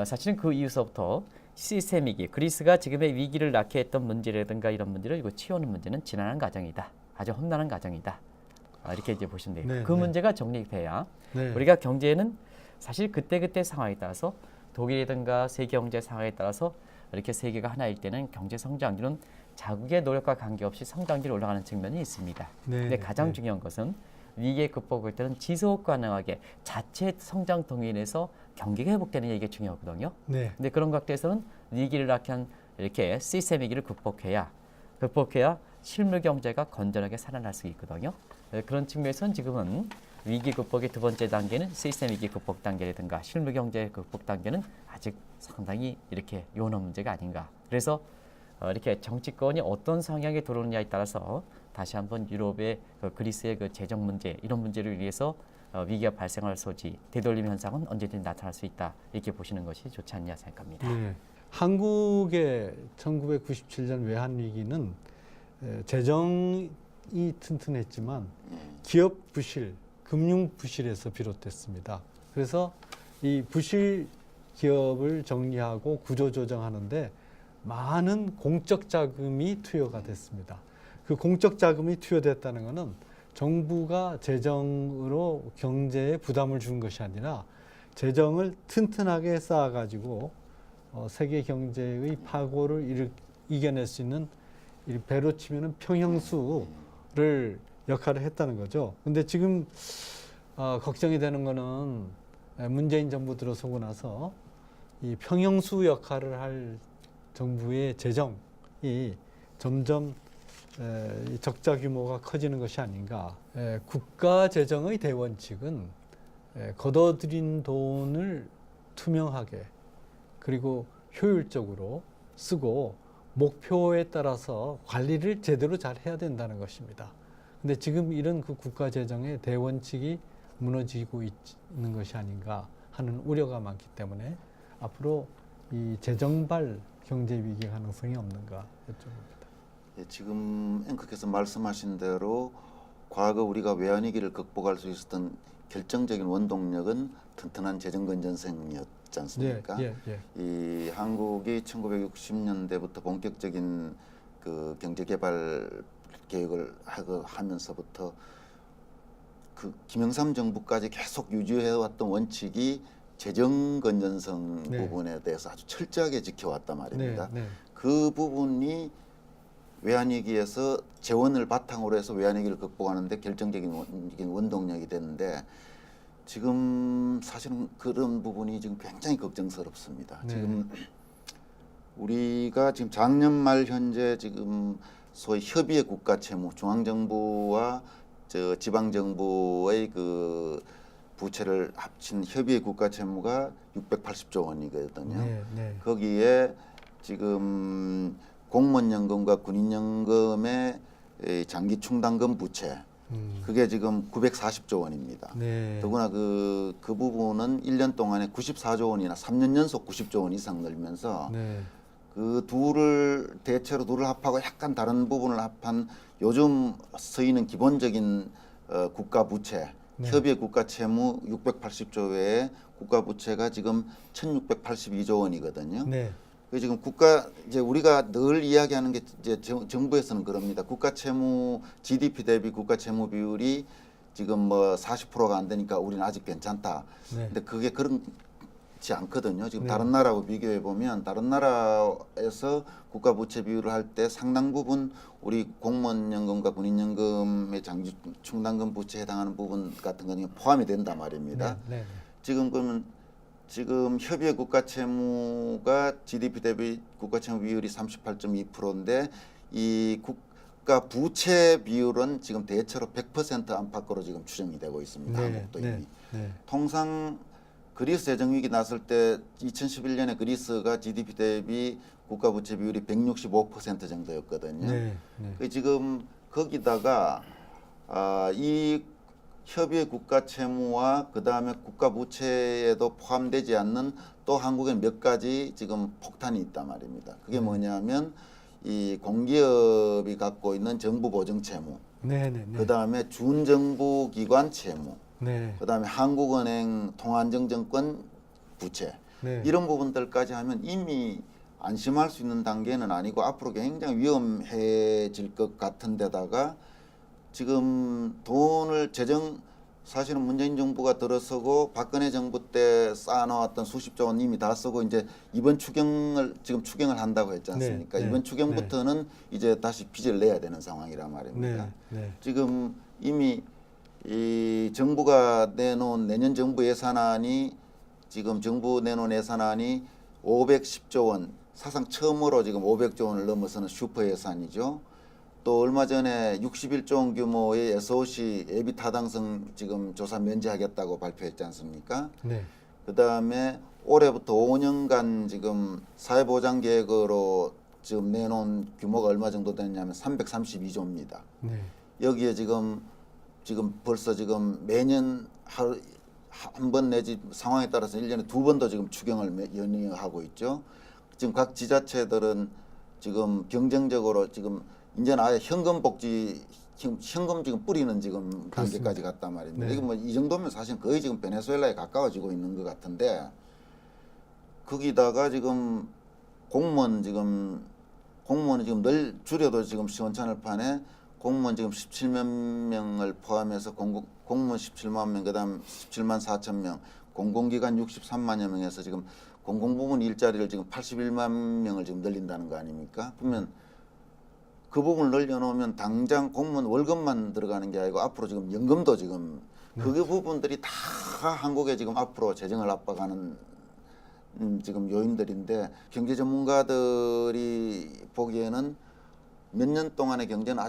사실은 그 이후서부터 시스템 위기, 그리스가 지금의 위기를 낳게 했던 문제라든가 이런 문제를 이거 치우는 문제는 지난한 과정이다. 아주 험난한 과정이다. 이렇게 이제 보시면 돼요. 네, 그 네. 문제가 정리돼야 네. 우리가 경제는 사실 그때 상황에 따라서 독일이든가 세계 경제 상황에 따라서 이렇게 세계가 하나일 때는 경제 성장률은 자국의 노력과 관계없이 성장률이 올라가는 측면이 있습니다. 네, 근데 네, 가장 네. 중요한 것은 위기에 극복할 때는 지속 가능하게 자체 성장 동인에서 경기가 회복되는 얘기가 중요하거든요. 네. 근데 그런 각도에서는 위기를 낳게 한 이렇게 시스템 위기를 극복해야 실물 경제가 건전하게 살아날 수 있거든요. 그런 측면에서는 지금은 위기 극복의 두 번째 단계는 시스템 위기 극복 단계라든가 실물 경제 극복 단계는 아직 상당히 이렇게 요원한 문제가 아닌가. 그래서 이렇게 정치권이 어떤 성향에 들어오느냐에 따라서 다시 한번 유럽의 그리스의 그 재정 문제 이런 문제를 위해서 위기가 발생할 소지, 되돌림 현상은 언제든지 나타날 수 있다. 이렇게 보시는 것이 좋지 않냐 생각합니다. 네. 한국의 1997년 외환 위기는 재정이 튼튼했지만 기업 부실, 금융 부실에서 비롯됐습니다. 그래서 이 부실 기업을 정리하고 구조 조정하는데 많은 공적 자금이 투여가 됐습니다. 그 공적 자금이 투여됐다는 것은 정부가 재정으로 경제에 부담을 준 것이 아니라 재정을 튼튼하게 쌓아가지고 세계 경제의 파고를 이겨낼 수 있는 배로 치면은 평형수를 역할을 했다는 거죠. 근데 지금 걱정이 되는 거는 문재인 정부 들어서고 나서 이 평형수 역할을 할 정부의 재정이 점점 적자 규모가 커지는 것이 아닌가. 국가 재정의 대원칙은 걷어들인 돈을 투명하게 그리고 효율적으로 쓰고 목표에 따라서 관리를 제대로 잘 해야 된다는 것입니다. 근데 지금 이런 그 국가 재정의 대원칙이 무너지고 있는 것이 아닌가 하는 우려가 많기 때문에 앞으로 이 재정발 경제 위기 가능성이 없는가 여쭤봅니다. 예, 지금 앵커께서 말씀하신 대로 과거 우리가 외환위기를 극복할 수 있었던 결정적인 원동력은 튼튼한 재정 건전성이었지 않습니까? 이 한국이 1960년대부터 본격적인 그 경제 개발 계획을 하면서부터 그 김영삼 정부까지 계속 유지해왔던 원칙이 재정 건전성 부분에 대해서 아주 철저하게 지켜왔단 말입니다. 그 부분이 외환위기에서 재원을 바탕으로 해서 외환위기를 극복하는데 결정적인 원동력이 됐는데 지금 사실은 그런 부분이 지금 굉장히 걱정스럽습니다. 지금 우리가 지금 작년 말 현재 지금 소위 협의의 국가 채무, 중앙정부와 지방정부의 그 부채를 합친 협의의 국가 채무가 680조 원이거든요. 거기에 지금 공무원연금과 군인연금의 장기 충당금 부채, 그게 지금 940조 원입니다. 더구나 그 부분은 1년 동안에 94조 원이나 3년 연속 90조 원 이상 늘면서 그 대체로 둘을 합하고 약간 다른 부분을 합한 요즘 쓰이는 기본적인 국가 부채, 협의의 국가 채무 680조 외에 국가 부채가 지금 1,682조 원이거든요. 그 지금 이제 우리가 늘 이야기하는 게 이제 정부에서는 그럽니다. 국가 채무 GDP 대비 국가 채무 비율이 지금 뭐 40%가 안 되니까 우리는 아직 괜찮다. 근데 그게 그렇지 않거든요. 지금 다른 나라하고 비교해 보면 다른 나라에서 국가 부채 비율을 할 때 상당 부분 우리 공무원연금과 군인연금의 장기 충당금 부채에 해당하는 부분 같은 거는 포함이 된단 말입니다. 지금 그러면 지금 협의의 국가 채무가 GDP 대비 국가 채무 비율이 38.2%인데 이 국가 부채 비율은 지금 대체로 100% 안팎으로 지금 추정이 되고 있습니다. 한국도 이미. 통상 그리스 재정위기 났을 때 2011년에 그리스가 GDP 대비 국가 부채 비율이 165% 정도였거든요. 지금 거기다가 이 협의의 국가 채무와 그 다음에 국가 부채에도 포함되지 않는 또 한국엔 몇 가지 지금 폭탄이 있단 말입니다. 그게 뭐냐면 이 공기업이 갖고 있는 정부 보증 채무, 그 다음에 준정부 기관 채무, 그 다음에 한국은행 통화안정증권 부채 이런 부분들까지 하면 이미 안심할 수 있는 단계는 아니고 앞으로 굉장히 위험해질 것 같은 데다가 지금 돈을 사실은 문재인 정부가 들어서고 박근혜 정부 때 쌓아놓았던 수십조 원 이미 다 쓰고 이제 이번 지금 추경을 한다고 했지 않습니까? 이번 추경부터는 이제 다시 빚을 내야 되는 상황이란 말입니다. 지금 이미 이 정부가 내놓은 내년 정부 예산안이 지금 정부 내놓은 예산안이 510조 원, 사상 처음으로 지금 500조 원을 넘어서는 슈퍼 예산이죠. 또 얼마 전에 61조 원 규모의 SOC 예비 타당성 지금 조사 면제하겠다고 발표했지 않습니까? 네. 그다음에 올해부터 5년간 지금 사회보장 계획으로 지금 내놓은 규모가 얼마 정도 되냐면 332조입니다. 네. 여기에 지금 벌써 지금 매년 한 번 내지 상황에 따라서 1년에 2번도 지금 추경을 연이하고 있죠. 지금 각 지자체들은 지금 경쟁적으로 지금 이제는 아예 현금 지금 뿌리는 지금 그렇습니다. 단계까지 갔단 말입니다. 네. 이게 뭐 이 정도면 사실 거의 지금 베네수엘라에 가까워지고 있는 것 같은데, 거기다가 지금 공무원이 지금 늘 줄여도 지금 시원찮을 판에 공무원 지금 17만 명을 포함해서 공무원 17만 명, 그다음 17만 4천 명, 공공기관 63만여 명에서 지금 공공부문 일자리를 지금 81만 명을 지금 늘린다는 거 아닙니까? 그러면 그 부분을 늘려놓으면 당장 공무원 월급만 들어가는 게 아니고 앞으로 지금 연금도 지금 그 부분들이 다 한국에 지금 앞으로 재정을 압박하는 지금 요인들인데, 경제 전문가들이 보기에는 몇 년 동안의 경제는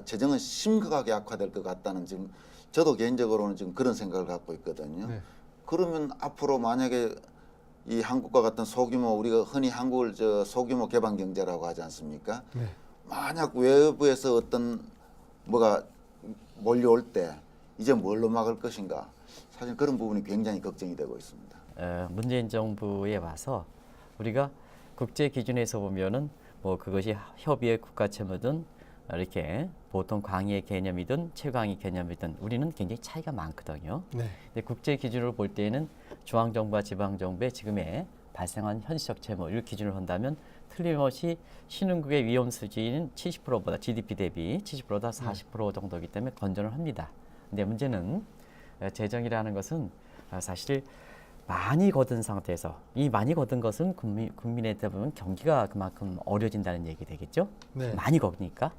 재정은 심각하게 악화될 것 같다는, 지금 저도 개인적으로는 지금 그런 생각을 갖고 있거든요. 네. 그러면 앞으로 만약에 이 한국과 같은 소규모, 우리가 흔히 한국을 소규모 개방 경제라고 하지 않습니까? 네. 만약 외부에서 어떤 뭐가 몰려올 때 이제 뭘로 막을 것인가, 사실 그런 부분이 굉장히 걱정이 되고 있습니다. 문재인 정부에 와서 우리가 국제 기준에서 보면은 뭐 그것이 협의의 국가 채무든 이렇게 보통 광의의 개념이든 최광의 개념이든 우리는 굉장히 차이가 많거든요. 네. 근데 국제 기준으로 볼 때에는 중앙 정부와 지방 정부의 지금의 발생한 현실적 채무를 기준으로 한다면 틀림없이 신흥국의 위험 수준은 70%보다 GDP 대비 70%다 40% 정도이기 때문에 건전을 합니다. 근데 문제는 재정이라는 것은 사실 많이 거둔 상태에서, 이 많이 거둔 것은 국민에 대한 경기가 그만큼 어려진다는 얘기 되겠죠. 네. 많이 거두니까.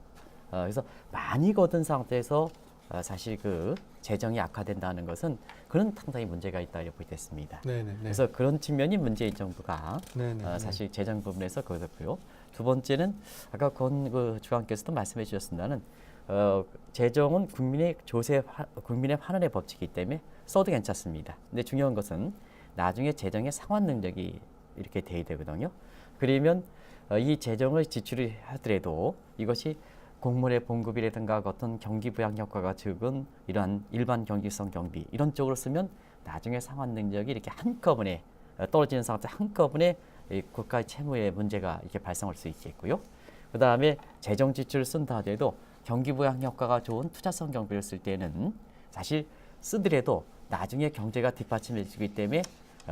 그래서 많이 거둔 상태에서 사실 그 재정이 악화된다는 것은 그런 상당히 문제가 있다고 보겠습니다. 네. 네. 그래서 그런 측면이 문재인 정부가 네. 네. 사실 재정 부분에서 그렇고요. 두 번째는 아까 그 주관께서도 말씀해 주셨습니다는 재정은 국민의 환원의 법칙이기 때문에 써도 괜찮습니다. 근데 중요한 것은 나중에 재정의 상환 능력이 이렇게 돼야 되거든요. 그러면 이 재정을 지출을 하더라도 이것이 공물의 봉급이라든가 어떤 경기 부양 효과가 적은 이러한 일반 경제성 경비 이런 쪽으로 쓰면 나중에 상환 능력이 이렇게 한꺼번에 떨어지는 상태, 한꺼번에 이 국가의 채무의 문제가 이렇게 발생할 수 있겠고요. 그 다음에 재정 지출을 쓴다 하더라도 경기 부양 효과가 좋은 투자성 경비를 쓸 때는 사실 쓰더라도 나중에 경제가 뒷받침해지기 때문에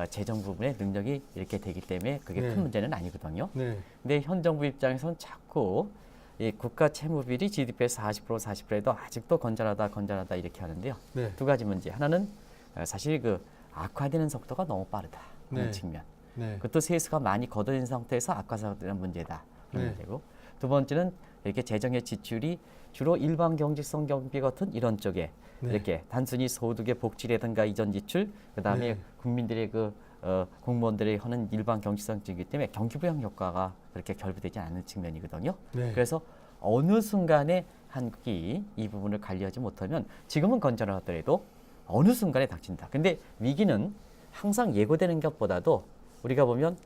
재정 부분의 능력이 이렇게 되기 때문에 그게 네. 큰 문제는 아니거든요. 네. 근데 현 정부 입장에서는 자꾸 이 국가 채무 비율이 GDP의 40%에도 아직도 건전하다 이렇게 하는데요. 네. 두 가지 문제. 하나는 사실 그 악화되는 속도가 너무 빠르다. 하는 네. 측면. 네. 그것도 세수가 많이 걷어진 상태에서 악화되는 문제다. 그런 네. 문제고. 두 번째는 이렇게 재정의 지출이 주로 일반 경직성 경비 같은 이런 쪽에 네. 이렇게 단순히 소득의 복지라든가 이전 지출, 그다음에 네. 국민들의 공무원들이 하는 일반 경직성이기 때문에 경기 부양 효과가 그렇게 결부되지 않는 측면이거든요. 네. 그래서 어느 순간에 한국이 이 부분을 관리하지 못하면 지금은 건전하더라도 어느 순간에 닥친다. 근데 위기는 항상 예고되는 것보다도 우리가 보면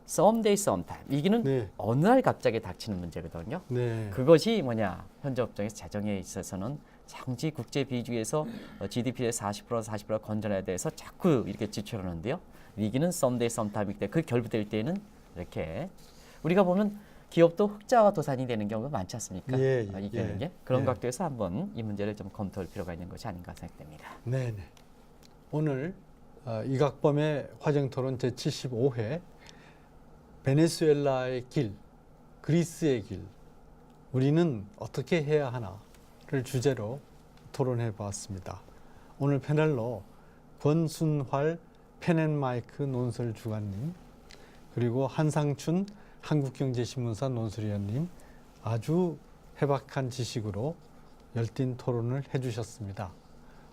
someday sometime 위기는 네. 어느 날 갑자기 닥치는 문제거든요. 네. 그것이 뭐냐, 현재 업종에서 재정에 있어서는 장지 국제 비중에서 GDP의 40% 건전해야 돼서 자꾸 이렇게 지출하는데요. 위기는 someday sometime이기 때문에 그 결부될 때는 이렇게 우리가 보면 기업도 흑자와 도산이 되는 경우가 많지 않습니까? 예, 이기는 예. 게 그런 예. 각도에서 한번 이 문제를 좀 검토할 필요가 있는 것이 아닌가 생각됩니다. 네. 네. 오늘 이각범의 화정토론 제75회 베네수엘라의 길, 그리스의 길, 우리는 어떻게 해야 하나를 주제로 토론해 보았습니다. 오늘 패널로 권순활 펜앤마이크 논설 주관님, 그리고 한상춘 한국경제신문사 논설위원님, 아주 해박한 지식으로 열띤 토론을 해주셨습니다.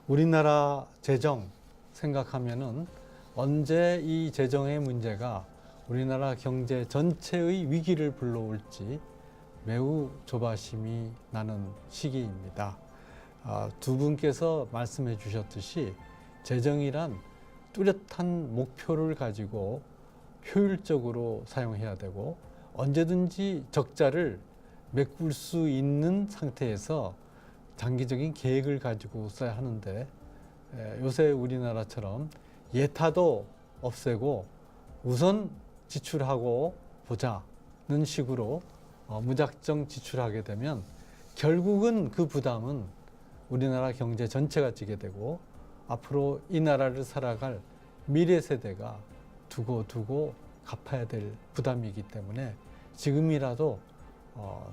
우리나라 재정 생각하면은 언제 이 재정의 문제가 우리나라 경제 전체의 위기를 불러올지 매우 조바심이 나는 시기입니다. 두 분께서 말씀해 주셨듯이 재정이란 뚜렷한 목표를 가지고 효율적으로 사용해야 되고 언제든지 적자를 메꿀 수 있는 상태에서 장기적인 계획을 가지고 써야 하는데 요새 우리나라처럼 예타도 없애고 우선 지출하고 보자는 식으로 무작정 지출하게 되면 결국은 그 부담은 우리나라 경제 전체가 지게 되고 앞으로 이 나라를 살아갈 미래 세대가 두고 갚아야 될 부담이기 때문에 지금이라도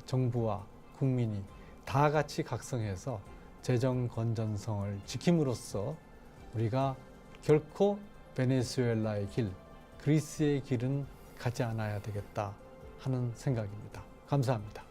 정부와 국민이 다 같이 각성해서 재정 건전성을 지킴으로써 우리가 결코 베네수엘라의 길, 그리스의 길은 가지 않아야 되겠다 하는 생각입니다. 감사합니다.